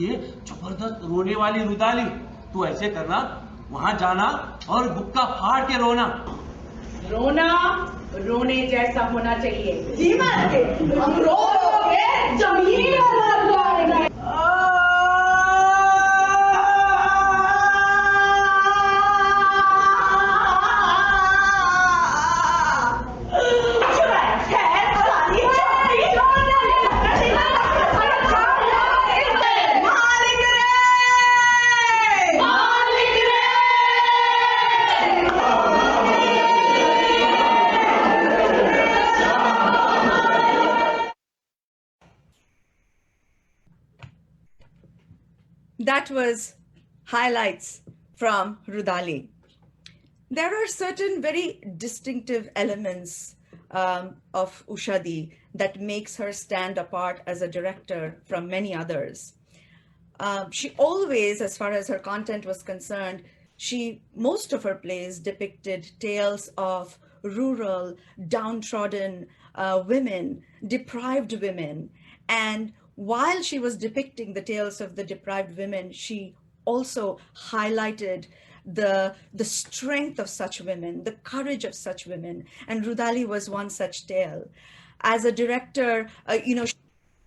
ये जबरदस्त रोने वाली रुदाली, तू ऐसे करना, वहां जाना और गुप्ता फाड़ के रोना। रोना रोने जैसा होना चाहिए। जी बात है, हम रो के जमीन पर जाएंगे। That was highlights from Rudali. There are certain very distinctive elements of Usha that makes her stand apart as a director from many others. She always, as far as her content was concerned, most of her plays depicted tales of rural, downtrodden women, deprived women. And while she was depicting the tales of the deprived women, she also highlighted the strength of such women, the courage of such women. And Rudali was one such tale. As a director, she's a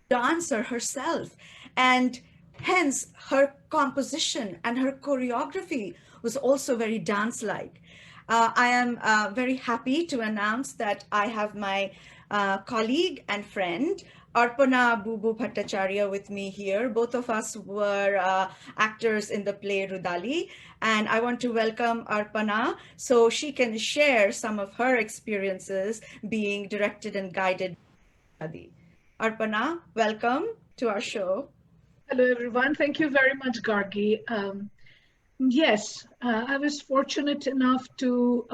dancer herself. And hence, her composition and her choreography was also very dance-like. I am very happy to announce that I have my colleague and friend, Arpana Bubu Bhattacharya, with me here. Both of us were actors in the play Rudali, and I want to welcome Arpana so she can share some of her experiences being directed and guided by Rudali. Arpana, welcome to our show. Hello, everyone. Thank you very much, Gargi. Yes, I was fortunate enough to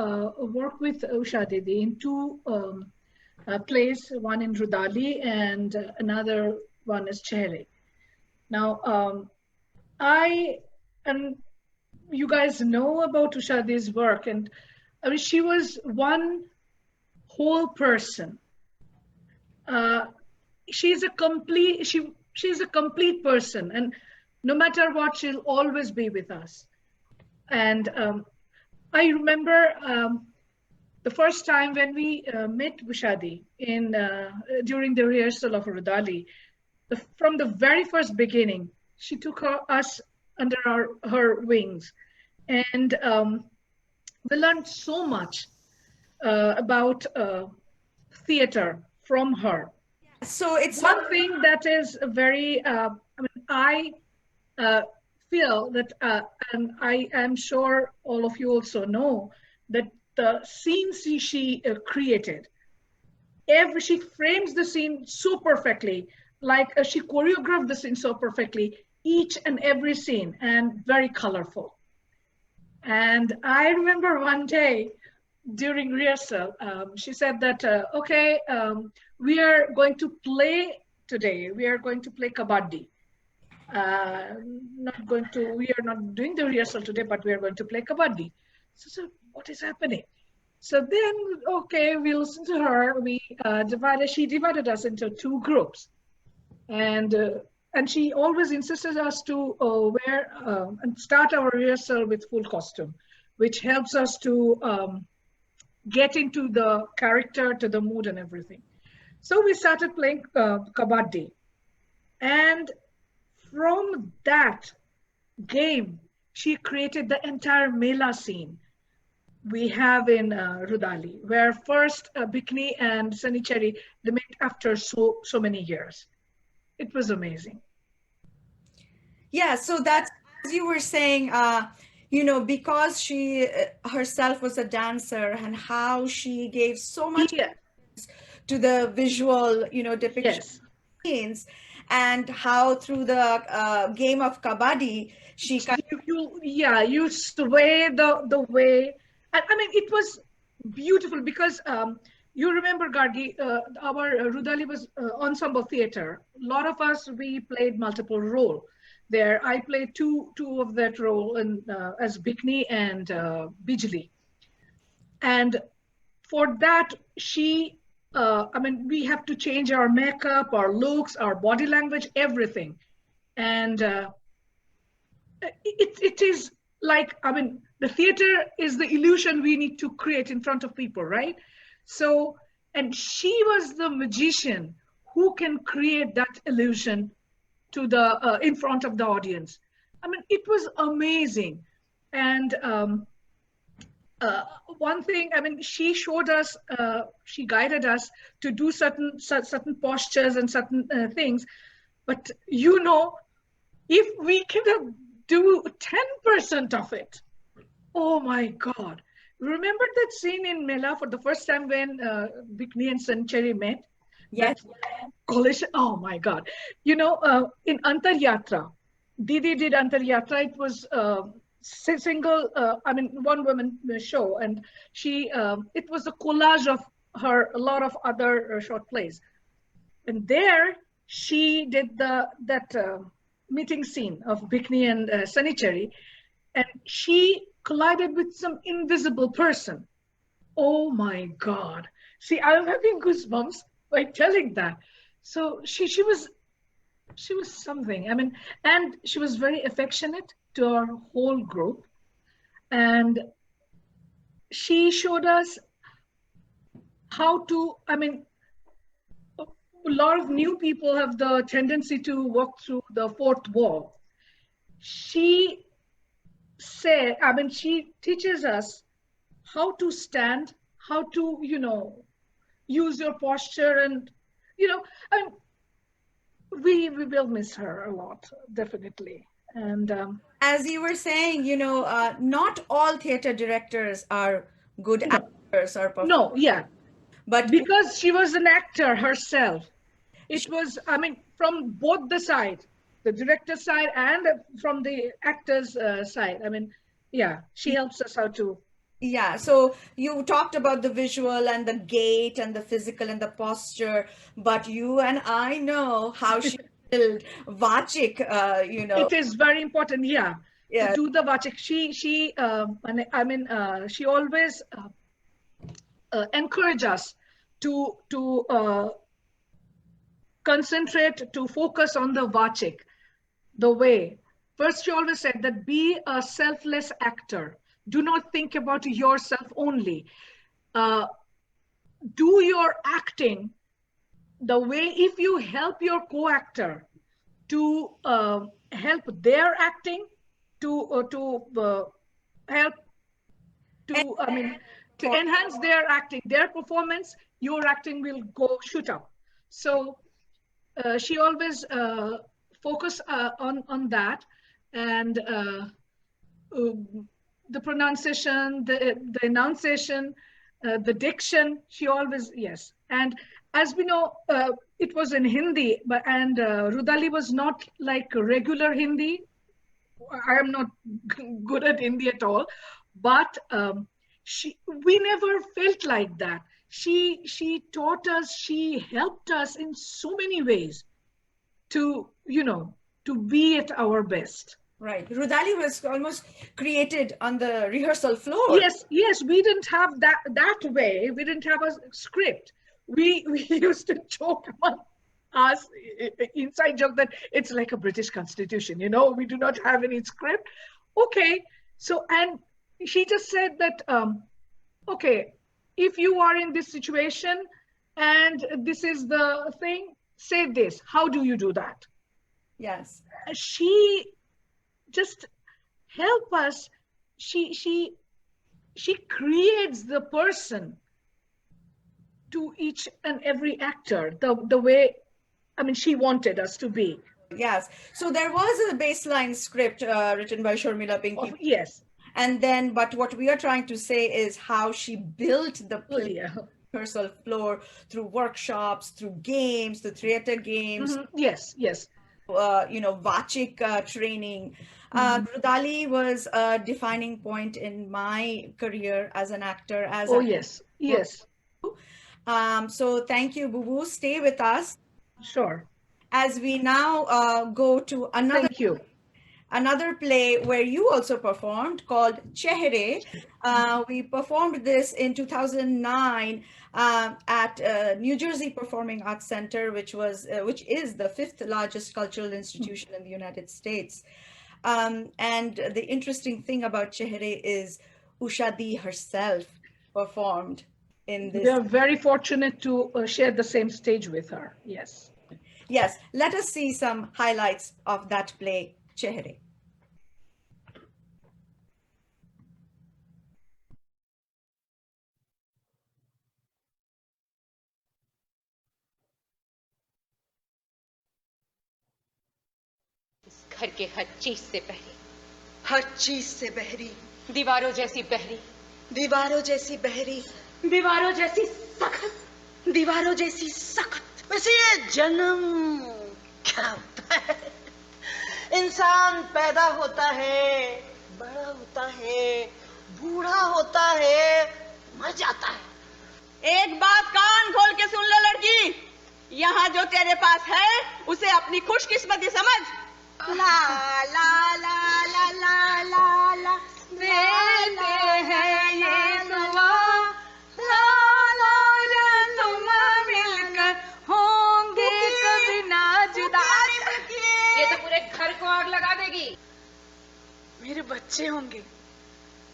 work with Usha Didi in two plays, one in Rudali and another one is Chehre. Now, and you guys know about Usha Didi's work, and I mean, she was one whole person. She's a complete person, and no matter what, she'll always be with us. And I remember the first time when we met Usha Didi during the rehearsal of Rudali, from the very first beginning, she took us under her wings, and we learned so much about theater from her. So it's one thing that is very, I feel that, and I am sure all of you also know, that the scenes she created, she frames the scene so perfectly, like she choreographed the scene so perfectly, each and every scene, and very colorful. And I remember one day during rehearsal, she said that, okay, we are going to play today. We are going to play kabaddi. We are not doing the rehearsal today, but we are going to play kabaddi. So what is happening? So then, okay, we listened to her. She divided us into two groups. And she always insisted us to wear and start our rehearsal with full costume, which helps us to get into the character, to the mood and everything. So we started playing kabaddi. And from that game, she created the entire Mela scene we have in Rudali, where first Bikini and Sunny Cherry, they met after so many years. It was amazing. Yeah, so that's, as you were saying, because she herself was a dancer and how she gave so much to the visual, depiction scenes, and how through the game of kabaddi, she you sway the way. I mean, it was beautiful because you remember, Gargi, our Rudali was ensemble theater. A lot of us, we played multiple role there. I played two of that role in, as Bikini and Bijli. And for that, she, I mean, we have to change our makeup, our looks, our body language, everything. And it is like, I mean, the theater is the illusion we need to create in front of people, right? So, and she was the magician who can create that illusion to the in front of the audience. I mean, it was amazing. And one thing, I mean, she showed us, she guided us to do certain postures and certain things. But you know, if we can do 10% of it, oh my God. Remember that scene in Mela for the first time when Bikini and Chehre met? Yes. That collision, oh my God. You know, in Antar Yatra, Didi did Antar Yatra. It was single, I mean, one woman show, and she, it was a collage of her, a lot of other short plays. And there she did that meeting scene of Bikini and Sanichari, and she collided with some invisible person. Oh my God. See, I'm having goosebumps by telling that. So she was something. I mean, and she was very affectionate to our whole group. And she showed us how to, I mean, a lot of new people have the tendency to walk through the fourth wall. She said, I mean, she teaches us how to stand, how to, you know, use your posture, and, you know, I mean, we will miss her a lot, definitely. And as you were saying, you know, not all theater directors are good actors or performers. No, yeah, but because she was an actor herself, it was, I mean, from both the sides, the director side and from the actor's side. I mean, yeah, she helps us out too. Yeah, so you talked about the visual and the gait and the physical and the posture, but you and I know how she built Vachik, you know. It is very important, yeah, yeah. to do the Vachik. She I mean, she always encourage us to concentrate, to focus on the Vachik, the way. First, she always said that be a selfless actor. Do not think about yourself only. Do your acting the way, if you help your co-actor to help their acting, to help to, I mean, to enhance their acting, their performance, your acting will go shoot up. So she always focus on that, and the pronunciation, the enunciation, the diction, she always, yes. And as we know, it was in Hindi, and Rudali was not like regular Hindi. I am not good at Hindi at all, but we never felt like that. She taught us, she helped us in so many ways to, you know, to be at our best. Right. Rudali was almost created on the rehearsal floor. Yes, yes. We didn't have that way. We didn't have a script. We used to joke among us, inside joke, that it's like a British constitution, you know, we do not have any script. Okay. So, and she just said that, okay, if you are in this situation and this is the thing, say this. How do you do that? Yes. She just help us. She creates the person to each and every actor the way, I mean, she wanted us to be. Yes. So there was a baseline script written by Sharmila Pinky. Yes. And then, but what we are trying to say is how she built the rehearsal floor through workshops, through games, through theater games. Yes, yes. You know, Vachik training. Rudali was a defining point in my career as an actor. Oh, yes, yes. So thank you, Boo Boo. Stay with us. Sure. As we now go to another play where you also performed called Chehre. We performed this in 2009 at New Jersey Performing Arts Center, which is the 5th largest cultural institution in the United States. And the interesting thing about Chehre is Usha herself performed in this. We are very fortunate to share the same stage with her. Yes. Yes, let us see some highlights of that play, Chehre. घर के हर चीज से बहरी, हर चीज से बहरी, दीवारों जैसी बहरी, दीवारों जैसी बहरी, दीवारों जैसी सख्त, दीवारों जैसी सख्त। वैसे ये जन्म क्या होता है? इंसान पैदा होता है, बड़ा होता है, बूढ़ा होता है, मर जाता है। एक बात कान खोल के सुन ले लड़की, यहाँ जो तेरे पास है उसे अपनी खुशकिस्मती समझ। ला ला ला ला ला ला ला देते हैं ये दुआ, ला ला ला तुम मिलकर होंगे कभी ना जुदा। ये तो पूरे घर को आग लगा देगी। मेरे बच्चे होंगे,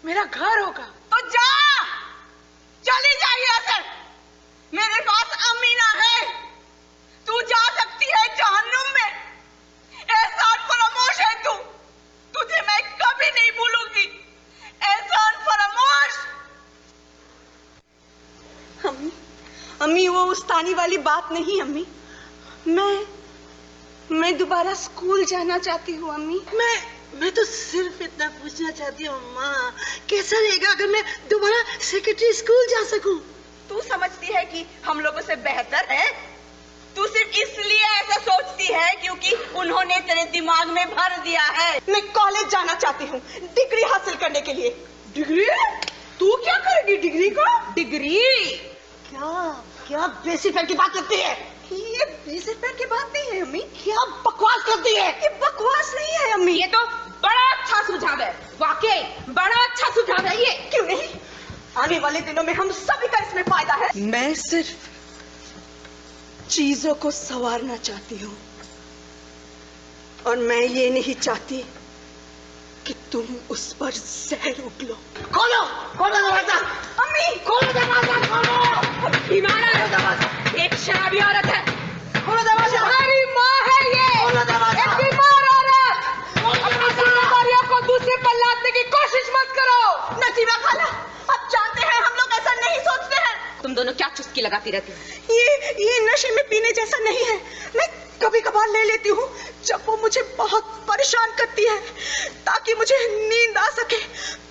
मेरा घर होगा। तो जा, चली जा यहाँ से। मेरे पास अमीना है, तू जा सकती है जहन्नुम में। एहसान फरामोश है तू, तुझे मैं कभी नहीं भूलूंगी। एहसान फरामोश। अम्मी, अम्मी वो उस्तानी वाली बात नहीं अम्मी। मैं दोबारा स्कूल जाना चाहती हूँ अम्मी। मैं तो सिर्फ इतना पूछना चाहती हूँ माँ, कैसा रहेगा अगर मैं दोबारा सेक्रेटरी स्कूल जा सकूं? तू समझती है कि हम लोगों से बेहतर है? तू सिर्फ इसलिए ऐसा सोचती है क्योंकि उन्होंने तेरे दिमाग में भर दिया है। मैं कॉलेज जाना चाहती हूँ डिग्री हासिल करने के लिए। डिग्री? तू क्या करेगी डिग्री को? डिग्री? क्या बेसिफाई की बात करती है? ये बेसिफाई की बात नहीं है अम्मी। क्या बकवास करती है? ये बकवास नहीं है अम्मी। ये तो बड़ा अच्छा सुझाव है, वाकई बड़ा अच्छा सुझाव है ये। क्यों नहीं? आने वाले दिनों में हम सभी का इसमें फायदा है। मैं सिर्फ चीजों को संवारना चाहती हूँ और मैं ये नहीं चाहती कि तुम उस पर जहर उगलो। खोलो दरवाजा। अम्मी खोलो दरवाजा, खोलो। बीमार है, एक शराबी औरत है। खोलो दरवाजा। तुम्हारी माँ है ये। खोलो दरवाजा। एक बीमार औरत। अपनी जिम्मेदारियों को दूसरे पर लादने की कोशिश मत करो। नसीबा खाला, अब जानते हैं हम लोग ऐसा नहीं सोचते हैं। तुम दोनों क्या चुस्की लगाती रहती हो? ये नशे में पीने जैसा नहीं है। मैं कभी कभार ले लेती हूँ जब वो मुझे बहुत परेशान करती है, ताकि मुझे नींद आ सके,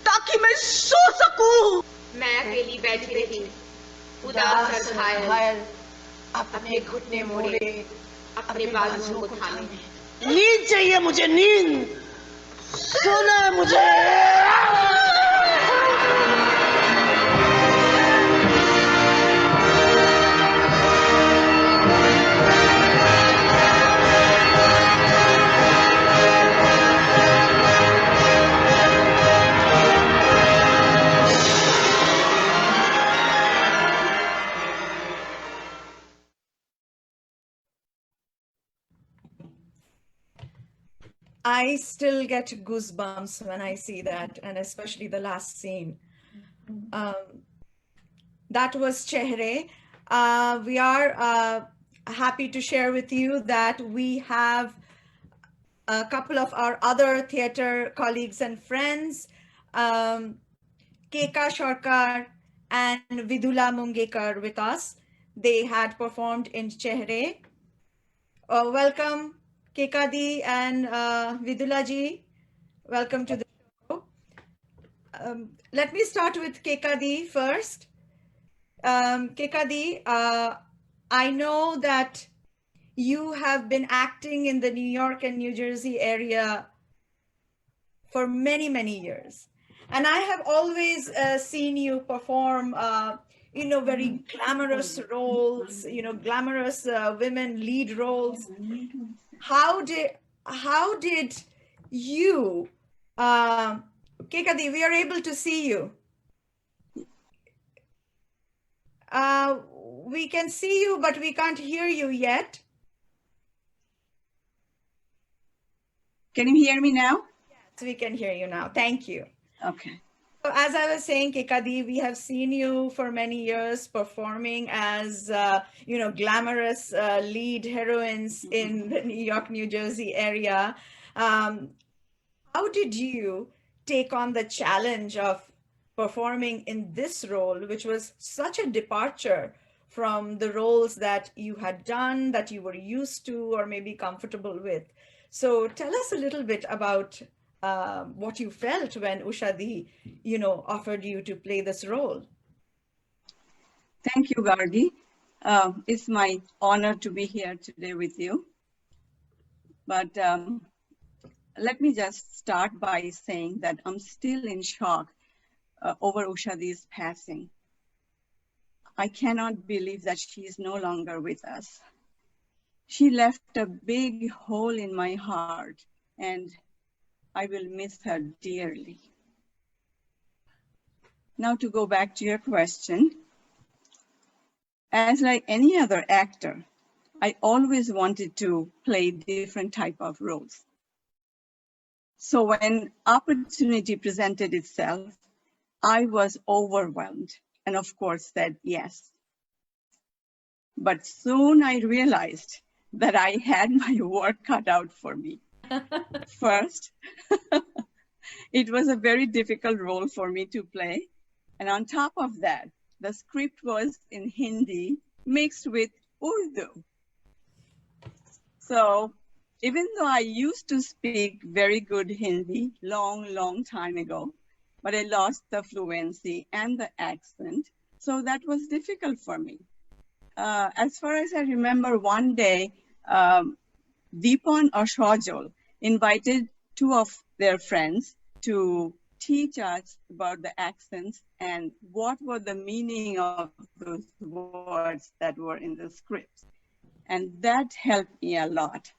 ताकि मैं सो सकूं। मैं अकेली बैठी रही, उदास और घायल, अपने घुटने मोड़े, अपने बाजुओं को थामे। नींद चाहिए मुझे, नींद। सोना है मुझे। I still get goosebumps when I see that, and especially the last scene. That was Chehre. We are happy to share with you that we have a couple of our other theater colleagues and friends, Keka Sharkar and Vidula Mungekar with us. They had performed in Chehre. Welcome, Keka Di and Vidula Ji. Welcome to the show. Let me start with Keka Di first. Keka Di, I know that you have been acting in the New York and New Jersey area for many, many years. And I have always seen you perform very glamorous roles, glamorous women lead roles. How did you, Kekadi, we are able to see you. We can see you, but we can't hear you yet. Can you hear me now? Yes, we can hear you now. Thank you. Okay. So as I was saying, Kekadi, we have seen you for many years performing as, glamorous lead heroines in the New York, New Jersey area. How did you take on the challenge of performing in this role, which was such a departure from the roles that you had done, that you were used to, or maybe comfortable with? So tell us a little bit about what you felt when Usha Di, offered you to play this role. Thank you, Gargi. It's my honor to be here today with you. But let me just start by saying that I'm still in shock over Usha Di's passing. I cannot believe that she is no longer with us. She left a big hole in my heart, and I will miss her dearly. Now to go back to your question, as like any other actor, I always wanted to play different type of roles. So when opportunity presented itself, I was overwhelmed and of course said yes. But soon I realized that I had my work cut out for me. First, it was a very difficult role for me to play. And on top of that, the script was in Hindi mixed with Urdu. So even though I used to speak very good Hindi long time ago, but I lost the fluency and the accent. So that was difficult for me. As far as I remember, one day, Deepan or Shajol invited two of their friends to teach us about the accents and what were the meaning of those words that were in the script. And that helped me a lot.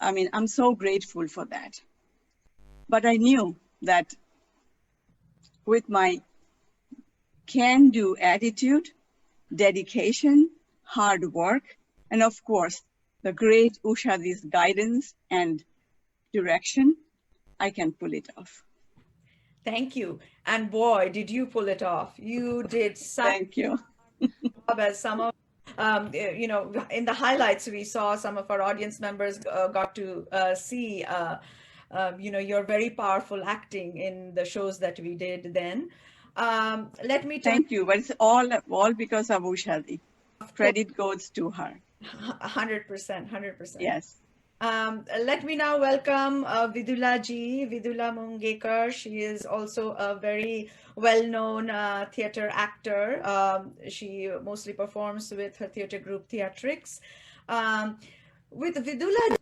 I mean, I'm so grateful for that. But I knew that with my can-do attitude, dedication, hard work, and of course, the great Usha Di's guidance and direction, I can pull it off. Thank you. And boy, did you pull it off. You did such Thank you. job as some of, in the highlights, we saw some of our audience members got to see, your very powerful acting in the shows that we did then. Let me thank you, but it's all because of Usha Di. Credit goes to her. 100%. Yes. Let me now welcome Vidula ji, Vidula Mungekar. She is also a very well-known theater actor. She mostly performs with her theater group Theatrix. With Vidula,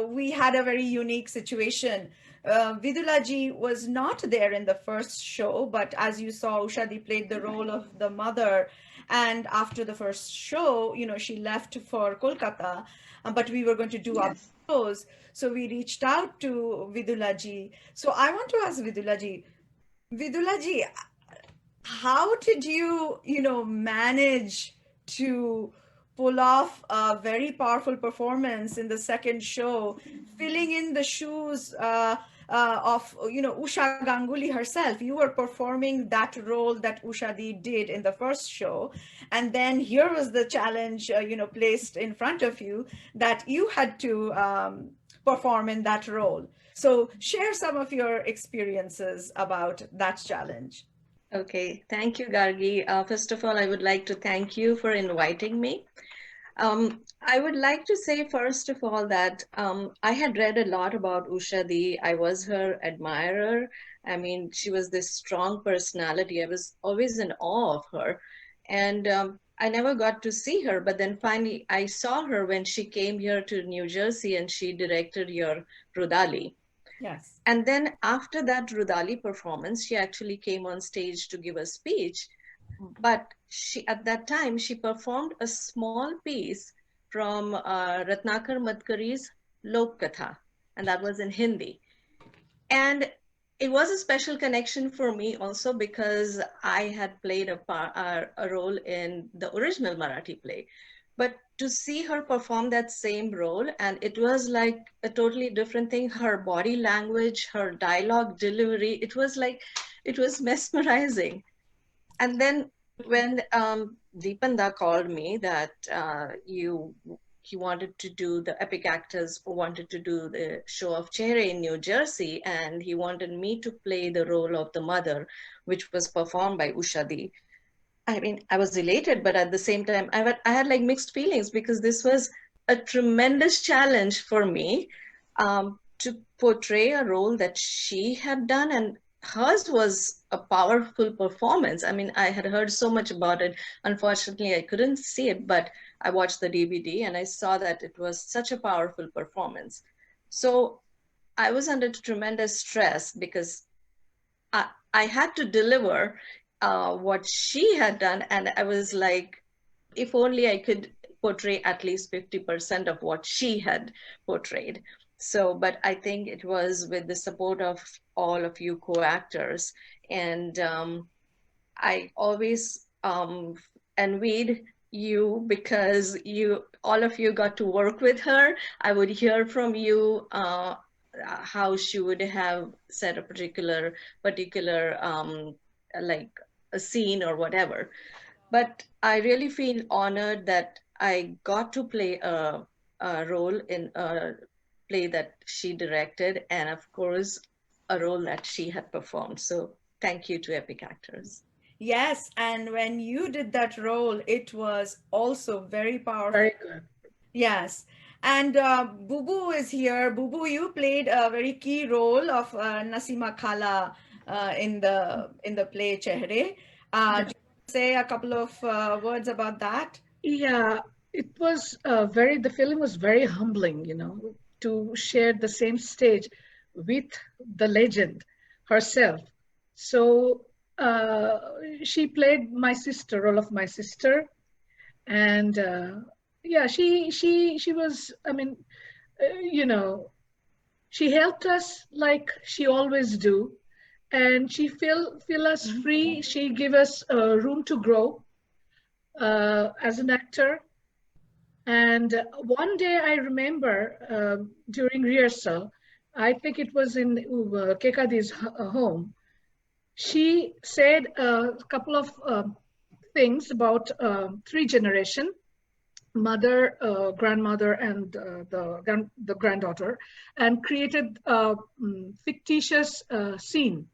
we had a very unique situation. Vidula ji was not there in the first show, but as you saw, Usha Di played the role of the mother. And after the first show, she left for Kolkata, but we were going to do our shows. So we reached out to Vidula ji. So I want to ask Vidula ji, how did you, manage to pull off a very powerful performance in the second show, filling in the shoes of Usha Ganguli herself? You were performing that role that Usha Di did in the first show, and then here was the challenge placed in front of you that you had to perform in that role. So share some of your experiences about that challenge. Okay, thank you, Gargi. First of all, I would like to thank you for inviting me. I would like to say, first of all, that I had read a lot about Usha Di. I was her admirer. I mean, she was this strong personality. I was always in awe of her. And I never got to see her, but then finally I saw her when she came here to New Jersey and she directed your Rudali. Yes. And then after that Rudali performance, she actually came on stage to give a speech. but at that time, she performed a small piece from Ratnakar Madkari's Lok Katha, and that was in Hindi. And it was a special connection for me also because I had played a role in the original Marathi play. But to see her perform that same role, and it was like a totally different thing, her body language, her dialogue delivery, it was mesmerizing. And then when Deepanda called me that he wanted to do, the Epic Actors wanted to do the show of Chehre in New Jersey, and he wanted me to play the role of the mother, which was performed by Usha Di. I mean, I was elated, but at the same time, I had like mixed feelings because this was a tremendous challenge for me to portray a role that she had done, and hers was a powerful performance. I mean, I had heard so much about it. Unfortunately, I couldn't see it, but I watched the DVD and I saw that it was such a powerful performance. So I was under tremendous stress because I had to deliver what she had done, and I was like, if only I could portray at least 50% of what she had portrayed. So, but I think it was with the support of all of you co-actors, and I always envied you because all of you got to work with her. I would hear from you how she would have said a particular like a scene or whatever. But I really feel honored that I got to play a role in a play that she directed, and of course, a role that she had performed. So thank you to Epic Actors. Yes, and when you did that role, it was also very powerful. Very good. Yes. And Bubu is here. Bubu, you played a very key role of Nasima Khala in the play Chehre. Do you say a couple of words about that? Yeah, it was the film was very humbling, you know, to share the same stage with the legend herself. So she played my sister, role of my sister, and yeah, she was. I mean, you know, she helped us like she always do, and she feel us free. She gave us room to grow as an actor. And one day I remember during rehearsal, I think it was in Kekadi's home, she said a couple of things about three generation, mother, grandmother, and the granddaughter, and created a fictitious scene.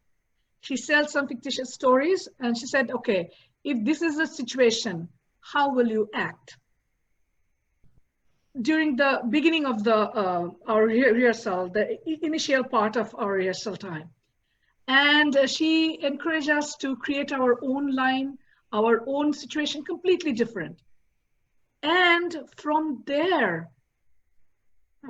She said some fictitious stories, and she said, okay, if this is a situation, how will you act? During the beginning of our rehearsal, the initial part of our rehearsal time. And she encouraged us to create our own line, our own situation, completely different. And from there,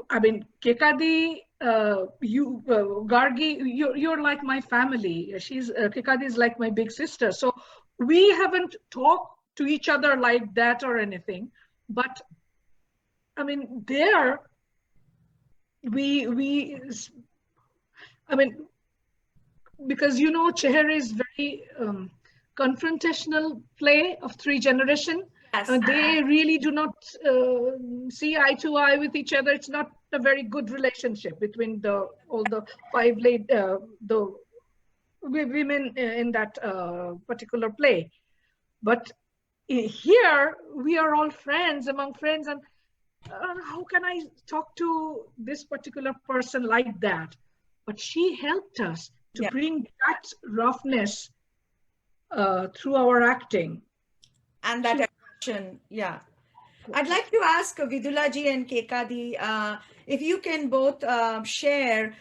I mean, Kekadi, Gargi, you're like my family. Kekadi is like my big sister. So we haven't talked to each other like that or anything, but I mean, there, I mean, because, you know, Chehre is very confrontational play of three generation. Yes. They really do not see eye to eye with each other. It's not a very good relationship between all the five the women in that particular play. But here, we are all friends among friends, and how can I talk to this particular person like that? But she helped us to bring that roughness through our acting. And that aggression, yeah. I'd like to ask Vidulaji and Kekadi if you can both share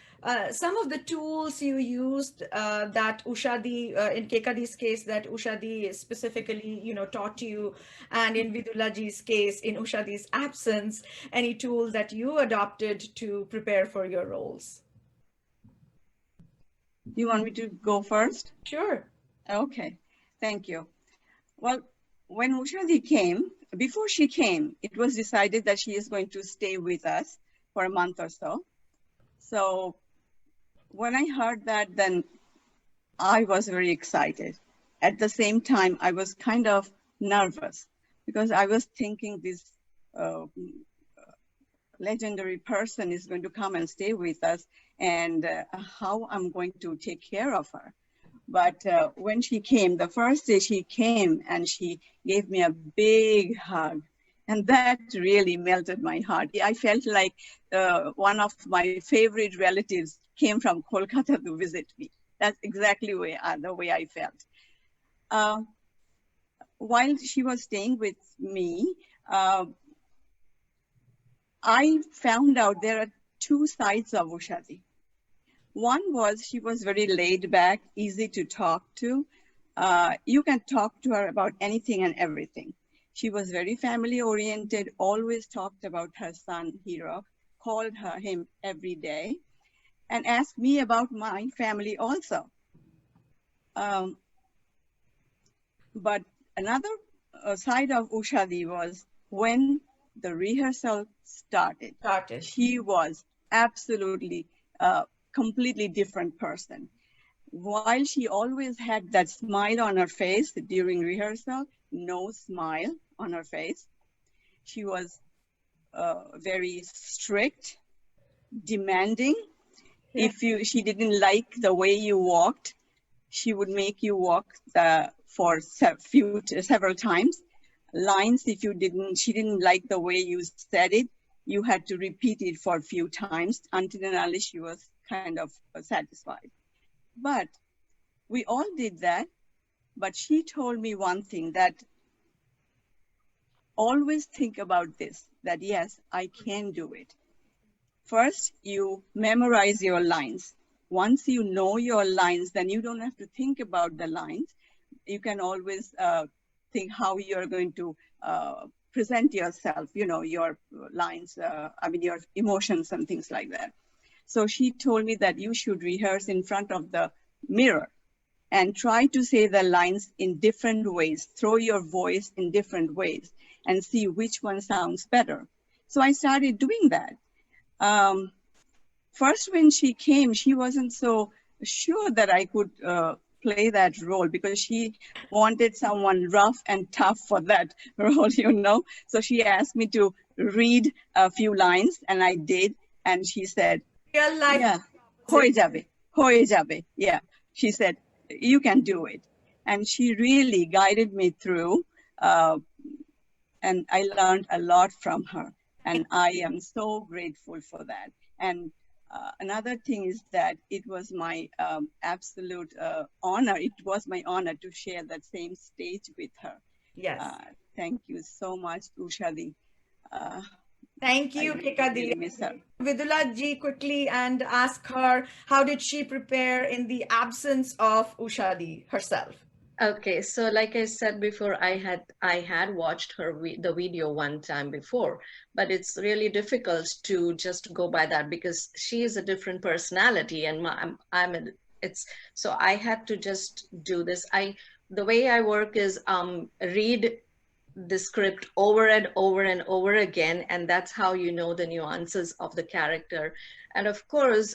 some of the tools you used that Usha Di, in Kekadi's case, that Usha Di specifically, you know, taught you, and in Vidulaji's case, in Usha Di's absence, any tools that you adopted to prepare for your roles? You want me to go first? Sure. Okay, thank you. Well, when Usha came, before she came, it was decided that she is going to stay with us for a month or so. So when I heard that, then I was very excited. At the same time, I was kind of nervous because I was thinking this legendary person is going to come and stay with us, and how I'm going to take care of her. But when she came, the first day she came and she gave me a big hug. And that really melted my heart. I felt like one of my favorite relatives came from Kolkata to visit me. That's exactly the way I felt. While she was staying with me, I found out there are two sides of Ushadi. One was she was very laid back, easy to talk to. You can talk to her about anything and everything. She was very family oriented, always talked about her son, Hero, called him every day, and asked me about my family also. But another side of Ushadi was when the rehearsal started. She was absolutely completely different person. While she always had that smile on her face during rehearsal, no smile on her face. She was very strict, demanding. Yeah. If she didn't like the way you walked, she would make you walk for several times. Lines, if she didn't like the way you said it, you had to repeat it for a few times until and unless she was kind of satisfied. But we all did that. But she told me one thing, that always think about this, that yes, I can do it. First, you memorize your lines. Once you know your lines, then you don't have to think about the lines. You can always think how you're going to present yourself, your lines, your emotions and things like that. So she told me that you should rehearse in front of the mirror and try to say the lines in different ways, throw your voice in different ways and see which one sounds better. So I started doing that. First, when she came, she wasn't so sure that I could play that role because she wanted someone rough and tough for that role, So she asked me to read a few lines and I did. And she said, real life. Yeah, hoye jabe. Yeah, she said, you can do it. And she really guided me through. And I learned a lot from her. And I am so grateful for that. And another thing is that it was my absolute honor. It was my honor to share that same stage with her. Yes. Thank you so much, Ushadi. Thank you, Kekadi. Vidula ji, quickly and ask her, how did she prepare in the absence of Ushadi herself? Okay, so like I said before, I had watched the video one time before, but it's really difficult to just go by that because she is a different personality, and so I had to just do this. The way I work is read the script over and over and over again, and that's how you know the nuances of the character. And of course,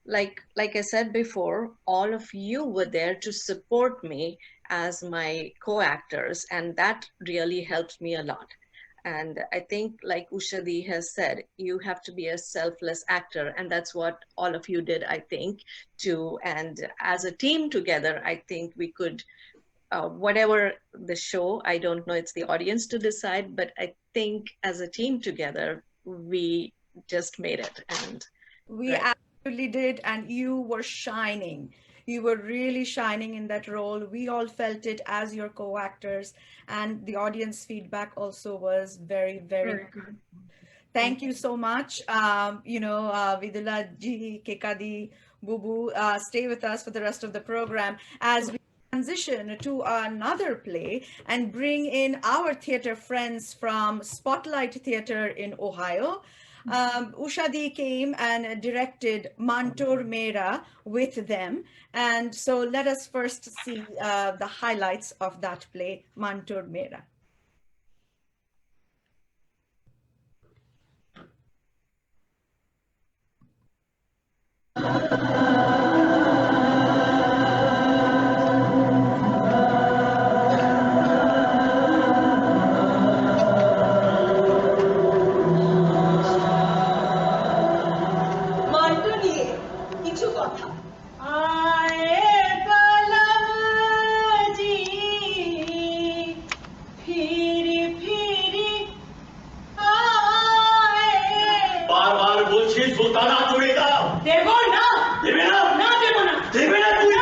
like I said before, all of you were there to support me as my co-actors, and that really helped me a lot. And I think, like Ushadi has said, you have to be a selfless actor, and that's what all of you did, I think, too. And as a team together, I think we could, whatever the show, I don't know, it's the audience to decide, but I think as a team together, we just made it. And we absolutely did, and you were shining. You were really shining in that role. We all felt it as your co-actors, and the audience feedback also was very, very good. Thank you so much. Vidula ji, Kekadi, Bubu, stay with us for the rest of the program as we transition to another play and bring in our theater friends from Spotlight Theater in Ohio. Usha Di came and directed Mantor Meyera with them. And so let us first see the highlights of that play, Mantor Meyera. Mantoux নিয়ে কিছু কথা बार-बार বলছি সুলতানা চুরি দাও দেব না দেবে না না দেব না দেবে না তুই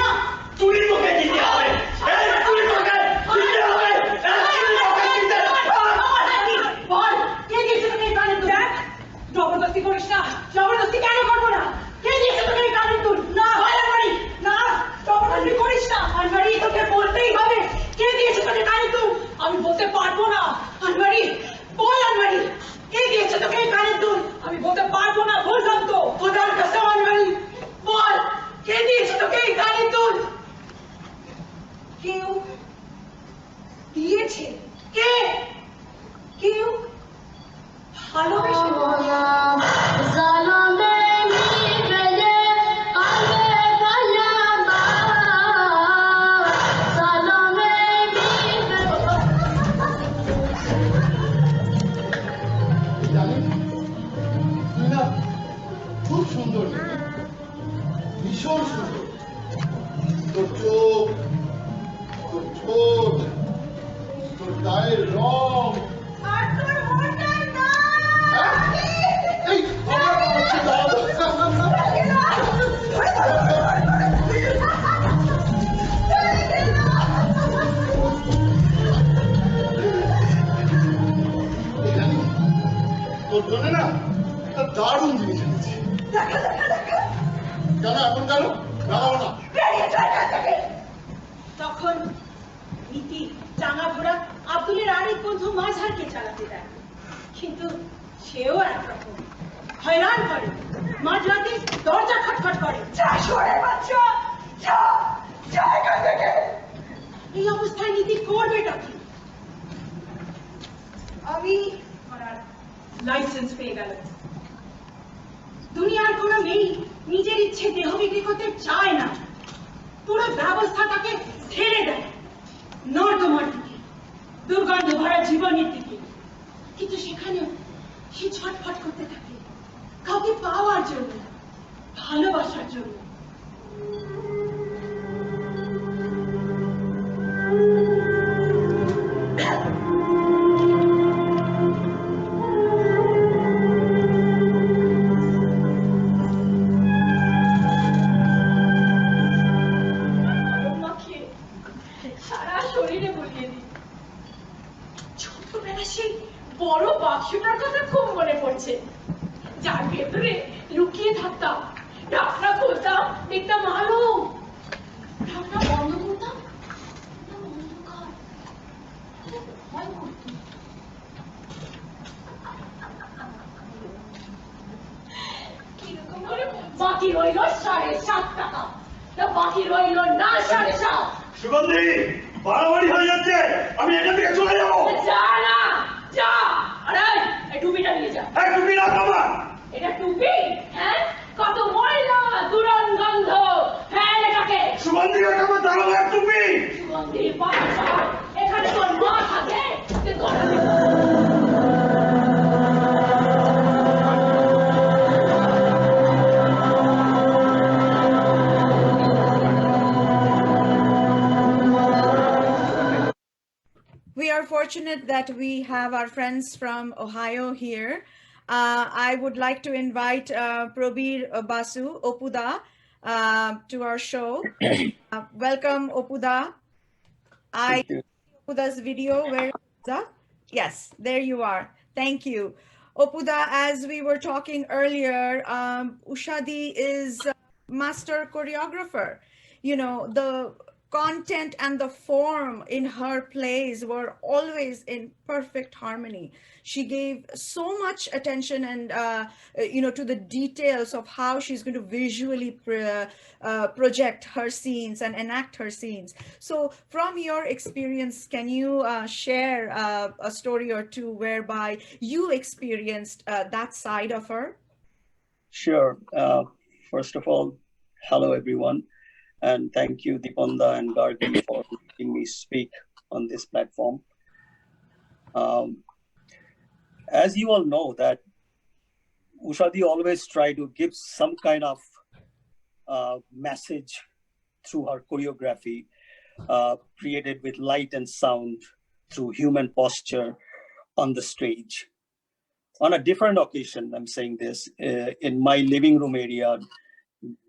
চুরি তোকে দিতে হবে এই চুরি তোকে দিতে হবে বল কে দিয়েছে তোকে এই কানে তুল জবরদস্তি করিস না জবরদস্তি কেন করবো না কে দিয়েছে তোকে এই কানে তুল না আলমারি না জবরদস্তি করিস না আলমারি তোকে বলতেই হবে কে দিয়েছে তোকে কানে তুল আমি বলতে পারবো না আলমারি বল আলমারি কে দিয়েছে তোকে এই কানে তুল আমি বলতে পারবো না বললাম তো খোদার কসম আলমারি বল কে দিয়েছে তোকে এই কানে তুল কেউ দিয়েছে কে কেউ ভালোবেসে খুব সুন্দর ভীষণ সুন্দর তোর চোখ তোর ঠোঁট তোর গায়ের রং এই আমার পাশে তোর জন্য না একটা দারুণ জিনিস এনেছি কেন এখন কেন দাঁড়াও না তখন নীতি টাঙা ঘোড়া আব্দুলের আরেক বন্ধু মাঝারকে চালাতে দেয় কিন্তু সেও একরকম হয়রান করে মাঝরাতে দরজা খটখট করে এই অবস্থায় নীতি করবেটা কি আমি লাইসেন্স পেয়ে গেল দুনিয়ার কোনো মেয়ে নিজের ইচ্ছে দেহ বিক্রি করতে চায় না পুরো ব্যবস্থা তাকে ছেড়ে দেয় নর্দমার দিকে দুর্গন্ধ ভরা জীবনের দিকে কিন্তু সেখানেও সে ছটফট করতে থাকে কাউকে পাওয়ার জন্য ভালোবাসার জন্য সারা শরীরে বলিয়ে দিই ছোটবেলা সেই বড় বাক্সটার কথা খুব মনে পড়ছে যার ভেতরে লুকিয়ে থাকতাম ঢাকনা খুলতাম দেখতাম আলো ঢাকনা বন্ধ করতাম কিরকম করে বাকি রইল 7.5 টাকা তা বাকি রইল না 7.5 সুগন্ধি বাড়াবাড়ি হয়ে যাচ্ছে আমি এখান থেকে চলে যাবো যা না যা আরে এই টুপিটা নিয়ে যা এই টুপি রাখ আমার এটা টুপি হ্যাঁ কত ময়লা দুরগন্ধ হ্যাঁ এটাকে সুগন্ধি রাখ আমার দাঁড়াবো এক টুপি সুগন্ধির পাশা এখানে তোর মা থাকে We are fortunate that we have our friends from Ohio here. I would like to invite Probir Basu Opuda to our show. Welcome, Opuda. I see Opuda's video. Where is that? Yes, there you are. Thank you. Opuda, as we were talking earlier, Usha Di is a master choreographer. You know, the content and the form in her plays were always in perfect harmony. She gave so much attention and to the details of how she's going to visually project her scenes and enact her scenes. So from your experience, can you share a story or two whereby you experienced that side of her? Sure. First of all, hello everyone. And thank you, Deeponda and Gargi, for letting me speak on this platform. As you all know, that Usha always try to give some kind of message through her choreography, created with light and sound through human posture on the stage. On a different occasion, I'm saying this, in my living room area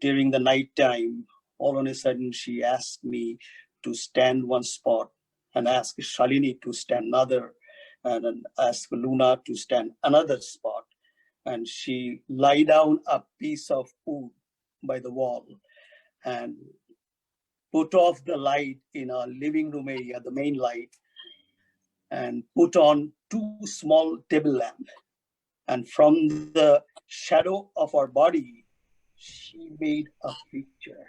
during the night time, all on a sudden, she asked me to stand one spot and ask Shalini to stand another, and then ask Luna to stand another spot. And she lie down a piece of wood by the wall and put off the light in our living room area, the main light, and put on 2 small table lamps. And from the shadow of our body, she made a picture.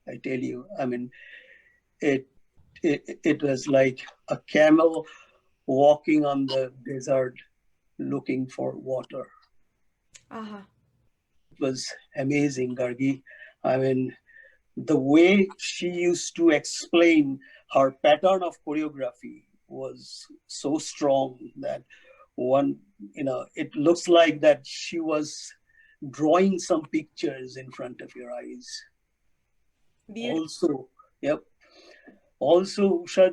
I tell you, I mean, it was like a camel walking on the desert looking for water. It was amazing, Gargi. I mean, the way she used to explain her pattern of choreography was so strong that it looks like that she was drawing some pictures in front of your eyes. Also, yep. Also, Usha,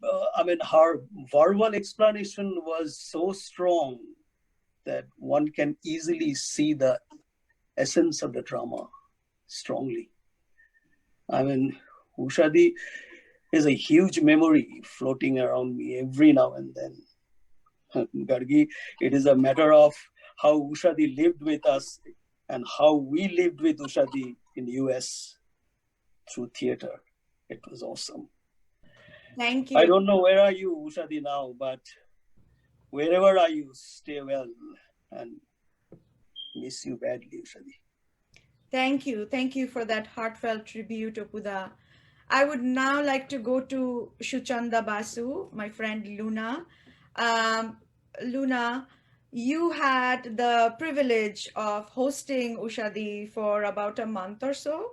her verbal explanation was so strong that one can easily see the essence of the drama strongly. I mean, Usha is a huge memory floating around me every now and then. Gargi, it is a matter of how Usha lived with us and how we lived with Usha in the US through theater. It was awesome. Thank you. I don't know where are you, Usha now, but wherever are you, stay well and miss you badly, Usha. Thank you. Thank you for that heartfelt tribute, Opuda. I would now like to go to Shuchanda Basu, my friend Luna. Luna, you had the privilege of hosting Usha for about a month or so.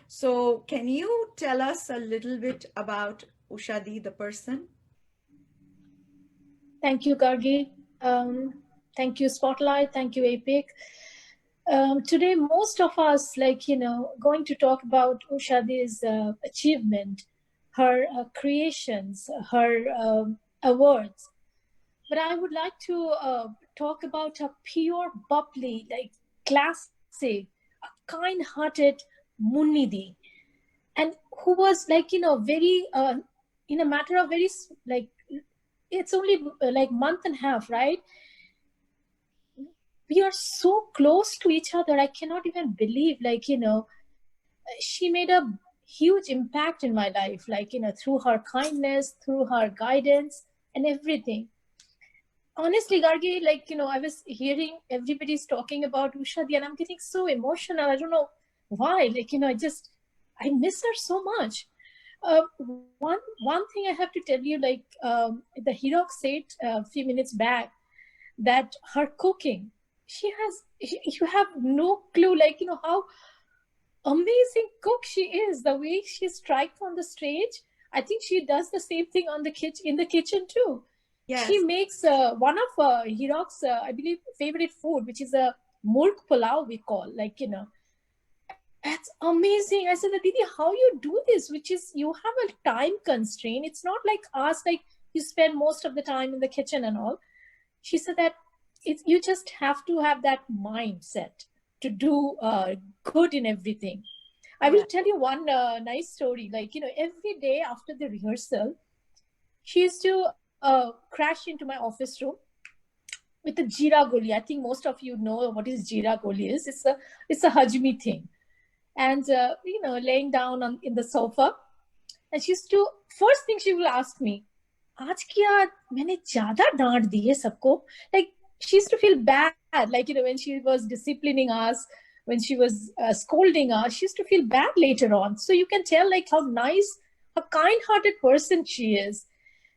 So can you tell us a little bit about Usha the person? Thank you, Gargi. Thank you, Spotlight. Thank you, APIC. Today, most of us, going to talk about Usha's achievement, her creations, her awards. But I would like to talk about a pure, bubbly, classic, kind-hearted Munnidi, and who was very, in a matter of very, it's only month and a half, right? We are so close to each other. I cannot even believe, she made a huge impact in my life, through her kindness, through her guidance and everything. Honestly, Gargi, I was hearing everybody's talking about Usha and I'm getting so emotional. I don't know why, I miss her so much. One thing I have to tell you, the Hirok said a few minutes back, that her cooking, you have no clue, how amazing cook she is. The way she strikes on the stage, I think she does the same thing in the kitchen too. Yes. She makes one of Hirok's, I believe, favorite food, which is a mulk pulao, we call, that's amazing. I said, Didi, how you do this? Which is, you have a time constraint. It's not like us, you spend most of the time in the kitchen and all. She said that you just have to have that mindset to do good in everything. I will tell you one nice story. Every day after the rehearsal, she used to crash into my office room with a jeera goli. I think most of you know what is jeera goli is. It's a hajmi thing. and laying down in the sofa. And she used to, first thing she will ask me, आज क्या मैंने ज़्यादा डांट दी है सबको? Like she used to feel bad, like when she was disciplining us, when she was scolding us, she used to feel bad later on. So you can tell like how nice, a kind-hearted person she is.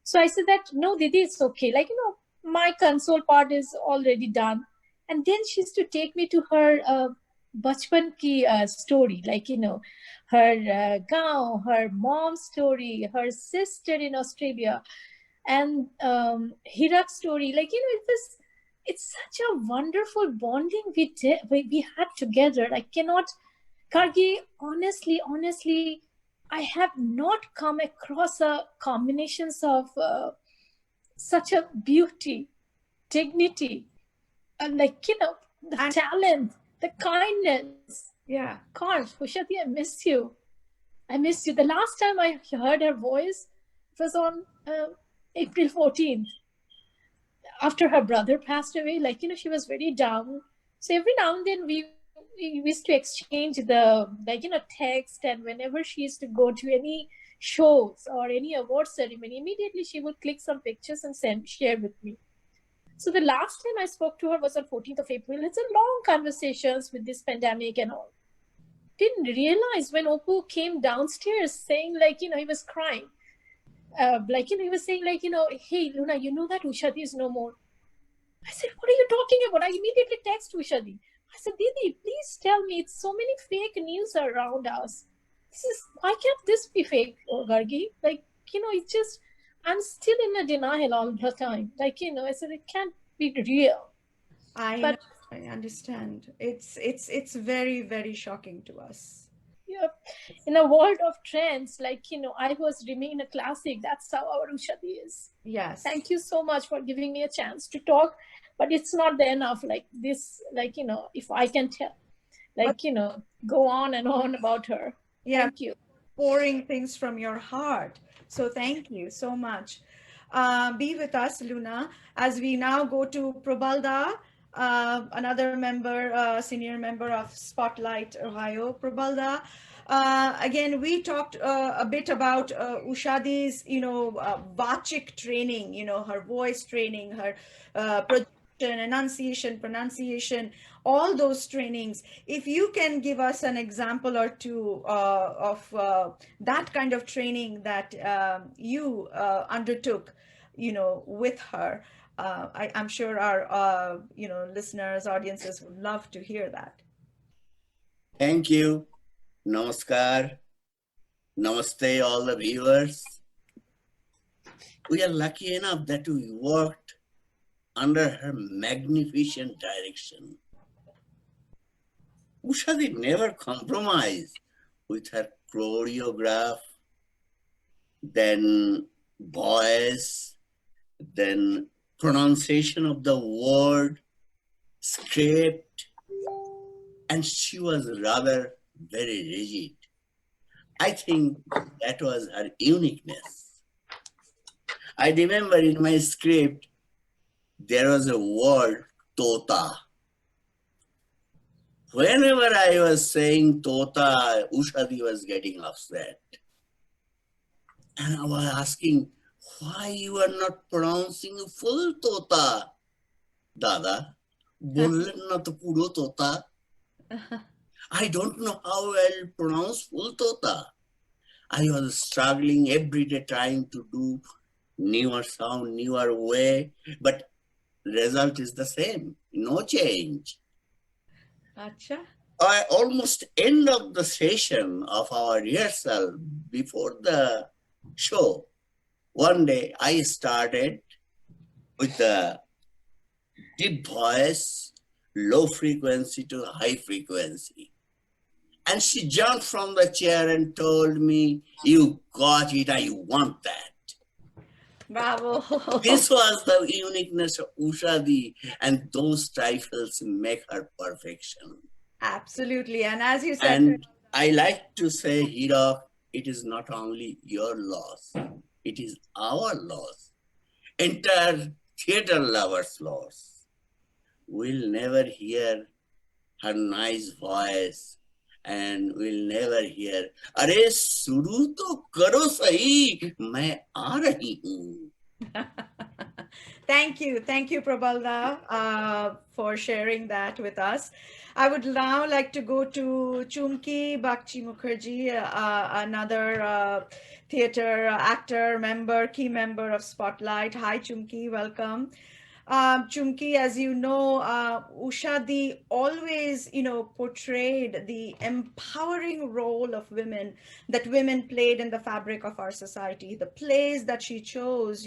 So I said that, no, Didi, it's okay. Like, my console part is already done. And then she used to take me to her bachpan ki story, like, her gaon, her mom's story, her sister in Australia, and Hirak's story. Like, it's such a wonderful bonding we had together. I cannot, Gargi, honestly, I have not come across a combinations of such a beauty, dignity, and the talent, the kindness. Yeah. God, Ushati, I miss you. I miss you. The last time I heard her voice was on April 14th. After her brother passed away, she was very down. So every now and then we used to exchange the text, and whenever she used to go to any shows or any award ceremony, immediately she would click some pictures and share with me. So the last time I spoke to her was on 14th of April. It's a long conversations with this pandemic and all. Didn't realize when Oppo came downstairs saying he was crying. He was saying hey Luna, you know that Ushadi is no more. I said, what are you talking about? I immediately text Ushadi. I said, Didi, please tell me, it's so many fake news around us. Why can't this be fake, Gargi? It's just, I'm still in a denial all the time. I said, it can't be real. I understand. It's very, very shocking to us. Yeah. In a world of trends, I was remain a classic. That's how our Ushadi is. Yes. Thank you so much for giving me a chance to talk. But it's not enough if I can tell, go on and on about her. Yeah. Thank you. Pouring things from your heart. So thank you so much. Be with us, Luna, as we now go to Prabalda, another member, senior member of Spotlight Ohio. Prabalda, again, we talked a bit about Ushadi's, Vachik training, her voice training, her enunciation, pronunciation, all those trainings. If you can give us an example or two of that kind of training that you undertook, with her, I'm sure our listeners, audiences would love to hear that. Thank you. Namaskar. Namaste, all the viewers. We are lucky enough that we worked under her magnificent direction. Ushadi never compromised with her choreograph, then voice, then pronunciation of the word, script, and she was rather very rigid. I think that was her uniqueness. I remember in my script, there was a word, tota. Whenever I was saying tota, Ushadi was getting upset. And I was asking, why you are not pronouncing full tota? Dada, bollen na to puro tota. I don't know how I'll pronounce full tota. I was struggling every day trying to do newer sound, newer way, but result is the same, no change. Acha. Almost end of the session of our rehearsal before the show, one day I started with the deep voice, low frequency to high frequency. And she jumped from the chair and told me, you got it, I want that. Bravo. This was the uniqueness of Ushadi, and those trifles make her perfection. Absolutely. And as you said, and I like to say, Hira, it is not only your loss, it is our loss. Entire theater lovers' loss. We'll never hear her nice voice and we'll never hear, "अरे शुरू तो करो सही, मैं आ रही हूँ." Thank you, Prabalda, for sharing that with us. I would now like to go to Chumki Bakchi Mukherjee, another theater actor, key member of Spotlight. Hi, Chumki, welcome. Chumki, as you know, Usha Di always, portrayed the empowering role of women that women played in the fabric of our society. The plays that she chose,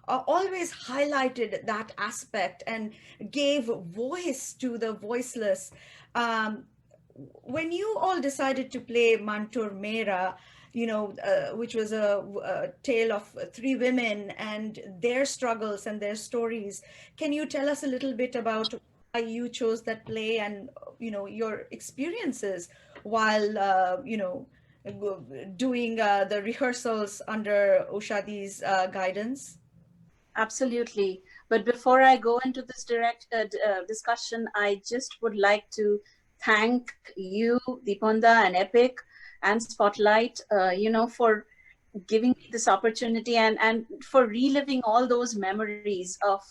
always highlighted that aspect and gave voice to the voiceless. When you all decided to play Mantor Meyera, which was a tale of three women and their struggles and their stories, can you tell us a little bit about why you chose that play and, your experiences while, doing the rehearsals under Usha Di's guidance? Absolutely. But before I go into this discussion, I just would like to thank you, Deeponda and Epic and Spotlight, for giving me this opportunity and for reliving all those memories of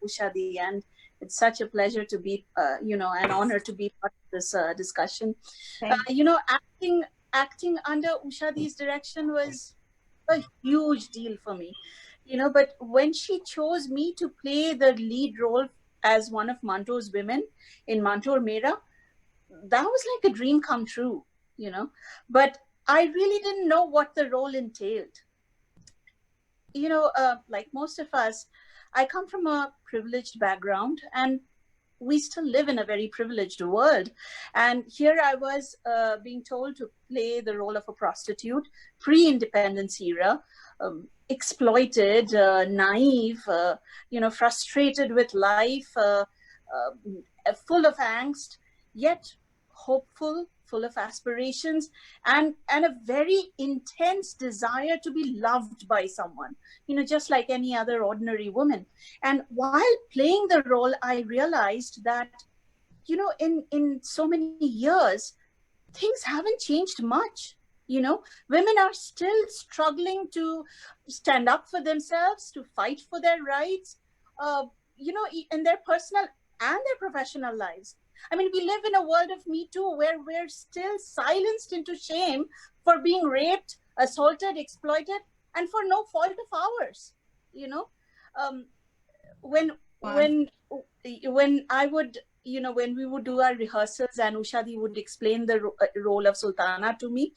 Usha Di. And it's such a pleasure to be, an honor to be part of this discussion. Acting under Usha Di's direction was a huge deal for me. But when she chose me to play the lead role as one of Mantor's women in Mantor Meyera, that was like a dream come true, But I really didn't know what the role entailed. Like most of us, I come from a privileged background, and we still live in a very privileged world. And here I was being told to play the role of a prostitute, pre-independence era, exploited, naive, frustrated with life, full of angst, yet hopeful, full of aspirations, and a very intense desire to be loved by someone, just like any other ordinary woman. And while playing the role, I realized that, in so many years, things haven't changed much. Women are still struggling to stand up for themselves, to fight for their rights, in their personal and their professional lives. I mean, we live in a world of Me Too where we're still silenced into shame for being raped, assaulted, exploited, and for no fault of ours. When I would, when we would do our rehearsals and Usha Di would explain the role of Sultana to me,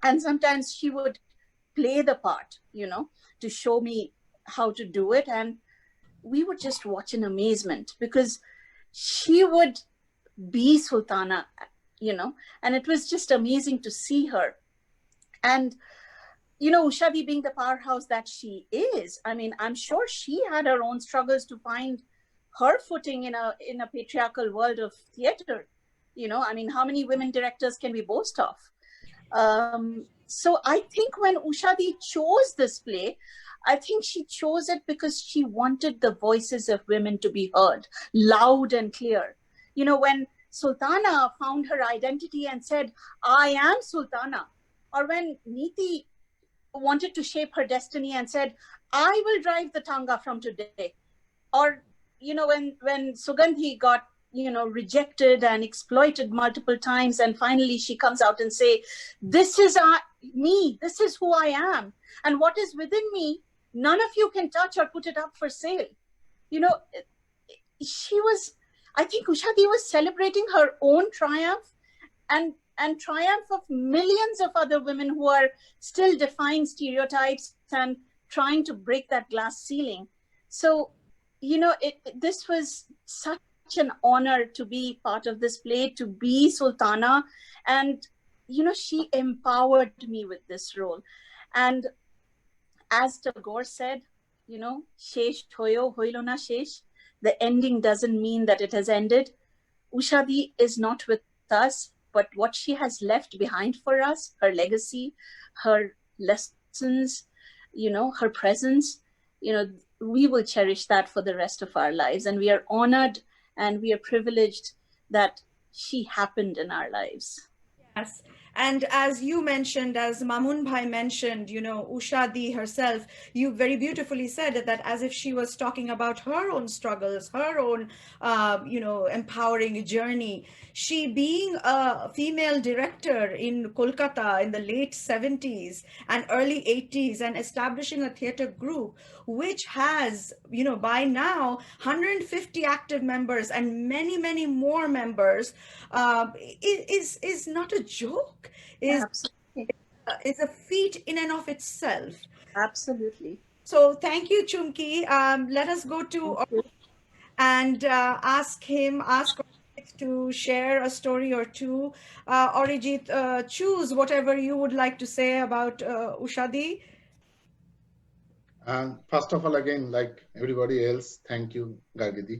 and sometimes she would play the part, to show me how to do it. And we would just watch in amazement because she would be Sultana, and it was just amazing to see her. And, Usha Di being the powerhouse that she is, I mean, I'm sure she had her own struggles to find her footing in a patriarchal world of theater. I mean, how many women directors can we boast of? So I think when Usha Di chose this play, I think she chose it because she wanted the voices of women to be heard loud and clear. When Sultana found her identity and said, "I am Sultana," or when Neeti wanted to shape her destiny and said, "I will drive the Tanga from today," or, when Sugandhi got, rejected and exploited multiple times, and finally she comes out and say, "This is me, this is who I am, and what is within me, none of you can touch or put it up for sale." I think Usha Di was celebrating her own triumph and triumph of millions of other women who are still defying stereotypes and trying to break that glass ceiling. So, this was such an honor to be part of this play, to be Sultana. And, she empowered me with this role. And as Tagore said, Shesh hoyo hoilo na shesh. The ending doesn't mean that it has ended. Usha Di is not with us, but what she has left behind for us, her legacy, her lessons, her presence, we will cherish that for the rest of our lives. And we are honored and we are privileged that she happened in our lives. Yes. And as you mentioned, as Mamun Bhai mentioned, Usha Di herself, you very beautifully said that as if she was talking about her own struggles, her own, empowering journey. She being a female director in Kolkata in the late 70s and early 80s and establishing a theater group, which has, by now 150 active members and many, many more members, is not a joke. Is a feat in and of itself. Absolutely. So thank you, Chunki. Let us go to and ask Arijit to share a story or two. Arijit, choose whatever you would like to say about Usha Di. And first of all, again, like everybody else, thank you, Gargidi.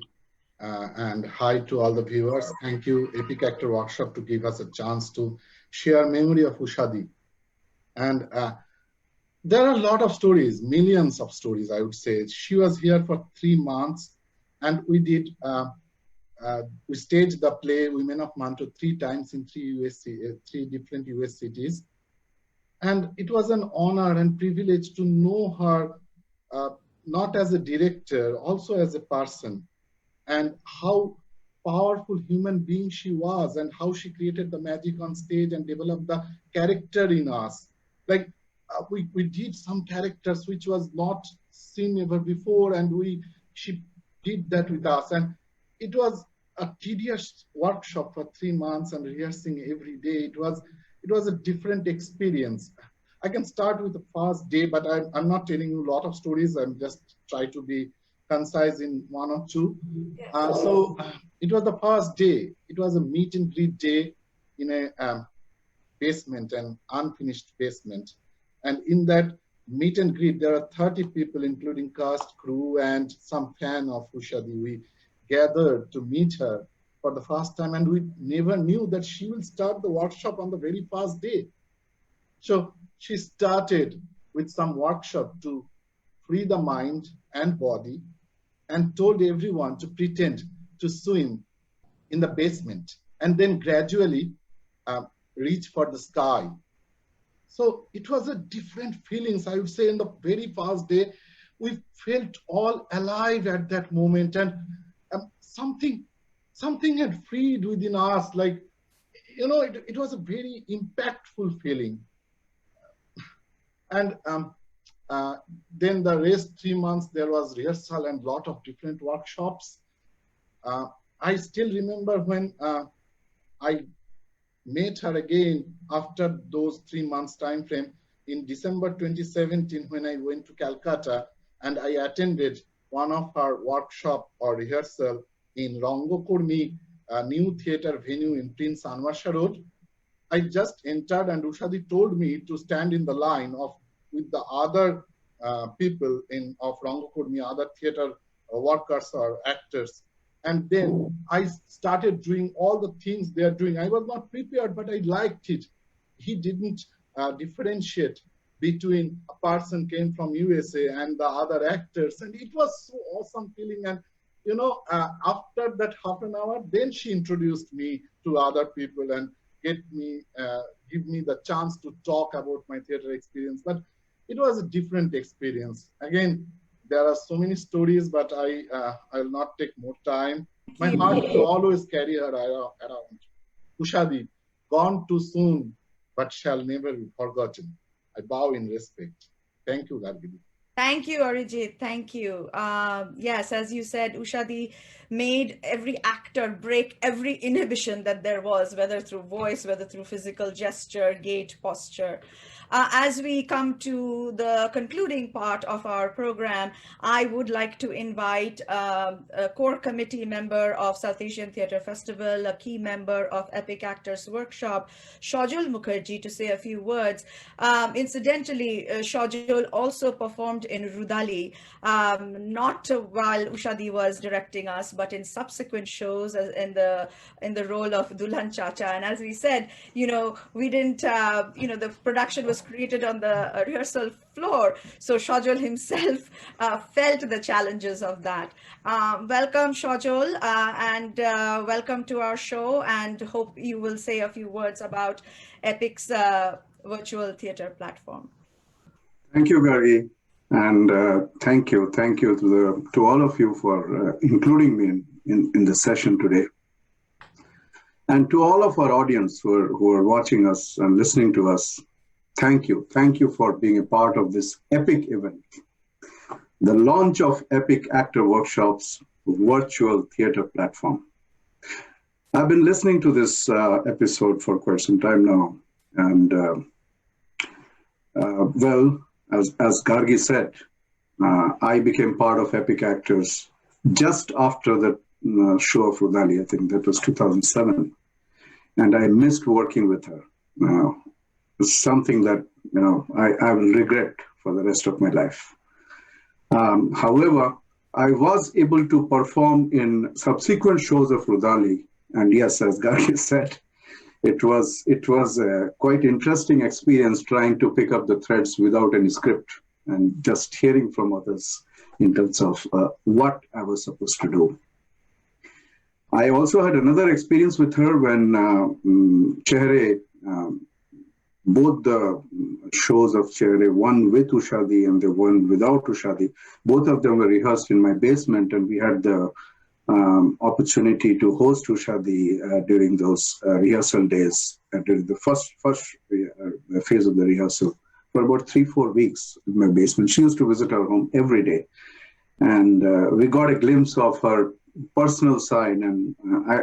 And hi to all the viewers. Thank you, Epic Actor Workshop, to give us a chance to share memory of Usha Di. And there are a lot of stories, millions of stories, I would say. She was here for 3 months, and we did, we staged the play Women of Mantor 3 times in 3 different US cities. And it was an honor and privilege to know her, not as a director, also as a person, and how powerful human being she was, and how she created the magic on stage and developed the character in us. Like we did some characters which was not seen ever before, and she did that with us, and it was a tedious workshop for 3 months and rehearsing every day. It was a different experience. I can start with the first day, but I'm not telling you a lot of stories. I'm just try to be concise in 1 or 2. So it was the first day. It was a meet and greet day in a basement, an unfinished basement. And in that meet and greet, there are 30 people, including cast, crew, and some fan of Usha Di. We gathered to meet her for the first time, and we never knew that she will start the workshop on the very first day. So she started with some workshop to free the mind and body, and told everyone to pretend to swim in the basement, and then gradually reach for the sky. So it was a different feelings, I would say. In the very first day, we felt all alive at that moment, and something had freed within us. Like, it was a very impactful feeling. And then the rest 3 months, there was rehearsal and lot of different workshops. I still remember when I met her again after those 3 months time frame in December 2017, when I went to Calcutta and I attended one of her workshop or rehearsal in Rangokurmi, a new theater venue in Prince Anwar Road. I just entered, and Usha Di told me to stand in the line with the other people of Rangokurmi, other theater workers or actors. And then I started doing all the things they are doing. I was not prepared, but I liked it. He didn't differentiate between a person came from USA and the other actors. And it was so awesome feeling. And, after that half an hour, then she introduced me to other people and give me the chance to talk about my theater experience. But it was a different experience. Again, there are so many stories, but I'll not take more time. My heart will always carry her around. Usha Di, gone too soon, but shall never be forgotten. I bow in respect. Thank you, Gargidi. Thank you, Arijit. Thank you. Yes, as you said, Usha Di made every actor break every inhibition that there was, whether through voice, whether through physical gesture, gait, posture. As we come to the concluding part of our program, I would like to invite a core committee member of South Asian Theatre Festival, a key member of Epic Actors Workshop, Shojul Mukherjee, to say a few words. Incidentally, Shojul also performed in Rudali, not while Usha Di was directing us, but in subsequent shows in the role of Dulhan Chacha. And as we said, we didn't, the production was created on the rehearsal floor. So Shojol himself felt the challenges of that. Welcome, Shojol, and welcome to our show, and hope you will say a few words about EPIC's virtual theater platform. Thank you, Gargi, and thank you to all of you for including me in the session today, and to all of our audience who are watching us and listening to us. Thank you for being a part of this EPIC event, the launch of EPIC Actor Workshops virtual theater platform. I've been listening to this episode for quite some time now, and well, as Gargi said, I became part of EPIC Actors just after the show of Rudali. I think that was 2007, and I missed working with her. It's something that I will regret for the rest of my life. However, I was able to perform in subsequent shows of Rudali, and yes, as Gargi said, it was a quite interesting experience trying to pick up the threads without any script and just hearing from others in terms of what I was supposed to do. I also had another experience with her when Chehre, both the shows of Chehre, one with Ushadi and the one without Ushadi, both of them were rehearsed in my basement, and we had the opportunity to host Ushadi during those rehearsal days, during the first phase of the rehearsal, for about 3-4 weeks in my basement. She used to visit our home every day, and we got a glimpse of her personal side. And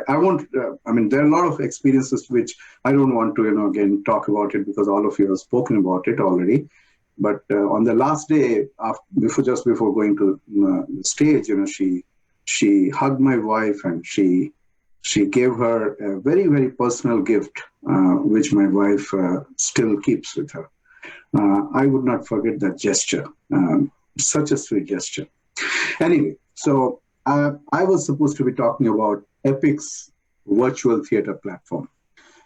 I won't, I mean, there are a lot of experiences which I don't want to, again, talk about it because all of you have spoken about it already. But on the last day, just before going to the stage, she hugged my wife, and she gave her a very, very personal gift, which my wife still keeps with her. I would not forget that gesture. Such a sweet gesture. Anyway, so I was supposed to be talking about EPIC's virtual theater platform.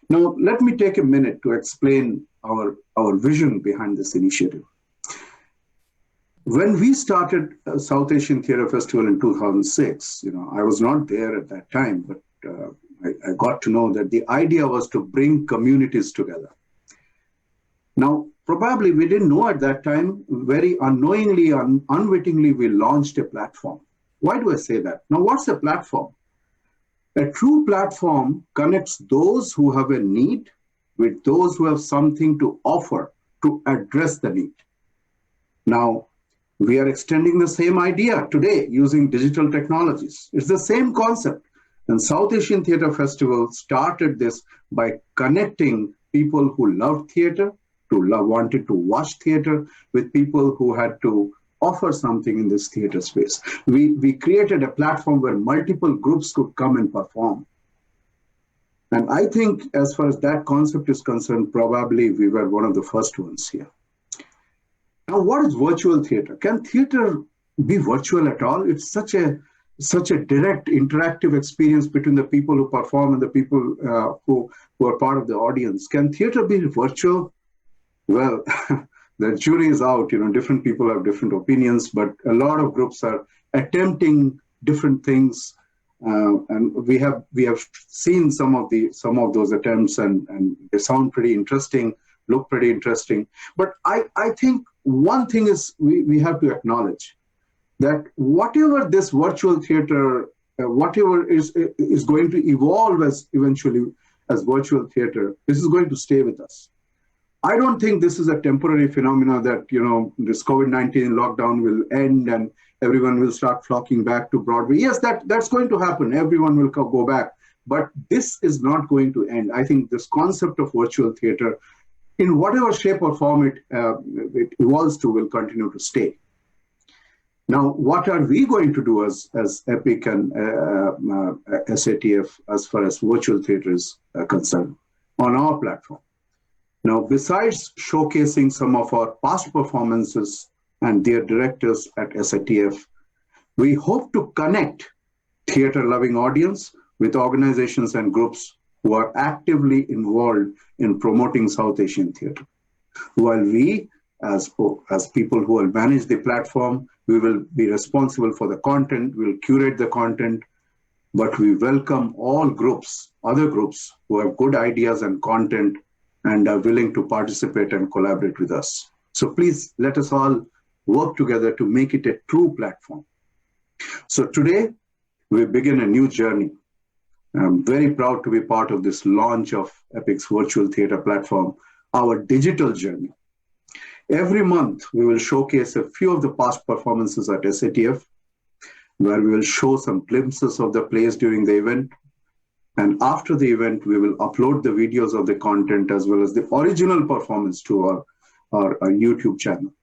Now, let me take a minute to explain our vision behind this initiative. When we started South Asian Theatre Festival in 2006, I was not there at that time, but I got to know that the idea was to bring communities together. Now, probably we didn't know at that time, very unknowingly, unwittingly, we launched a platform. Why do I say that? Now, what's a platform? A true platform connects those who have a need with those who have something to offer to address the need. Now, we are extending the same idea today using digital technologies. It's the same concept. And South Asian Theatre Festival started this by connecting people who loved theatre, wanted to watch theatre, with people who had to offer something in this theatre space. We created a platform where multiple groups could come and perform. And I think as far as that concept is concerned, probably we were one of the first ones here. Now, what is virtual theatre? Can theatre be virtual at all? It's such a direct, interactive experience between the people who perform and the people who are part of the audience. Can theatre be virtual? Well, the jury is out. Different people have different opinions, but a lot of groups are attempting different things, and we have seen some of those attempts, and they sound pretty interesting, look pretty interesting. But I think one thing is we have to acknowledge that whatever this virtual theater, whatever is going to evolve eventually as virtual theater, this is going to stay with us. I don't think this is a temporary phenomena that, this COVID-19 lockdown will end and everyone will start flocking back to Broadway. Yes, that's going to happen. Everyone will go back. But this is not going to end. I think this concept of virtual theater, in whatever shape or form it evolves to, will continue to stay. Now, what are we going to do as EPIC and SATF as far as virtual theater is concerned on our platform? Now, besides showcasing some of our past performances and their directors at SATF, we hope to connect theater-loving audience with organizations and groups who are actively involved in promoting South Asian theater. While we, as people who will manage the platform, we will be responsible for the content, we'll curate the content, but we welcome all groups, other groups who have good ideas and content and are willing to participate and collaborate with us. So please let us all work together to make it a true platform. So today, we begin a new journey. I'm very proud to be part of this launch of Epic's virtual theater platform, our digital journey. Every month, we will showcase a few of the past performances at SATF, where we will show some glimpses of the plays during the event. And after the event, we will upload the videos of the content as well as the original performance to our YouTube channel.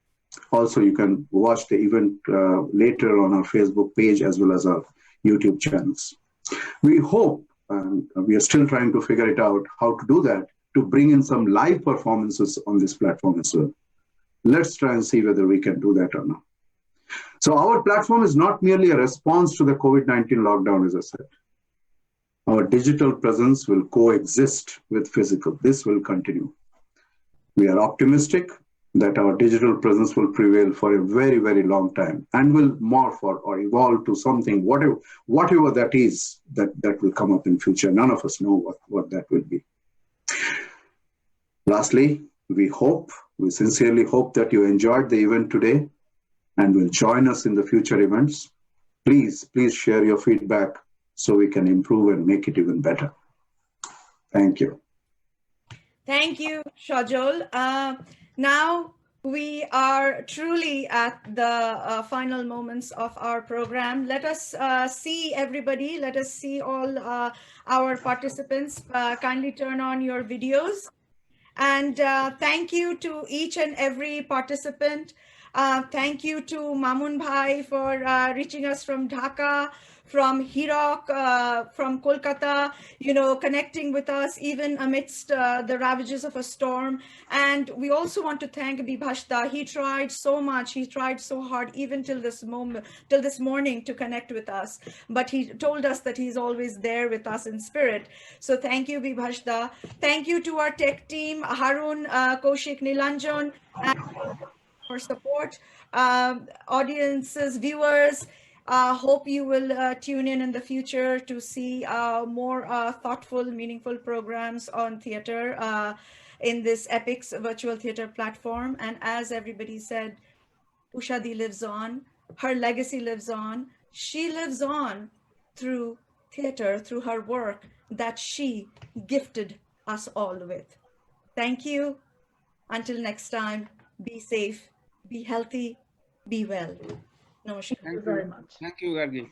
Also, you can watch the event later on our Facebook page as well as our YouTube channels. We hope, and we are still trying to figure it out, how to do that, to bring in some live performances on this platform as well. Let's try and see whether we can do that or not. So our platform is not merely a response to the COVID-19 lockdown, as I said. Our digital presence will coexist with physical. This will continue. We are optimistic that our digital presence will prevail for a very, very long time and will morph or evolve to something, whatever that is, that will come up in future. None of us know what that will be. Lastly, we sincerely hope that you enjoyed the event today and will join us in the future events. Please share your feedback so we can improve and make it even better. Thank you. Thank you, Shajol. Now we are truly at the final moments of our program. Let us see everybody. Let us see all our participants. Kindly turn on your videos. And thank you to each and every participant. Thank you to Mamun Bhai for reaching us from Dhaka, from Hirok, from Kolkata, connecting with us even amidst the ravages of a storm. And we also want to thank Bibhashta. He tried so much. He tried so hard, even till this morning to connect with us. But he told us that he's always there with us in spirit. So thank you, Bibhashta. Thank you to our tech team, Harun, Kaushik, Nilanjan, and for support, audiences, viewers. Hope you will tune in the future to see more thoughtful, meaningful programs on theater in this Epic's virtual theater platform. And as everybody said, Ushadi lives on, her legacy lives on. She lives on through theater, through her work that she gifted us all with. Thank you. Until next time, be safe, be healthy, be well. Namaskar. Thank you very much. Thank you, Gargi.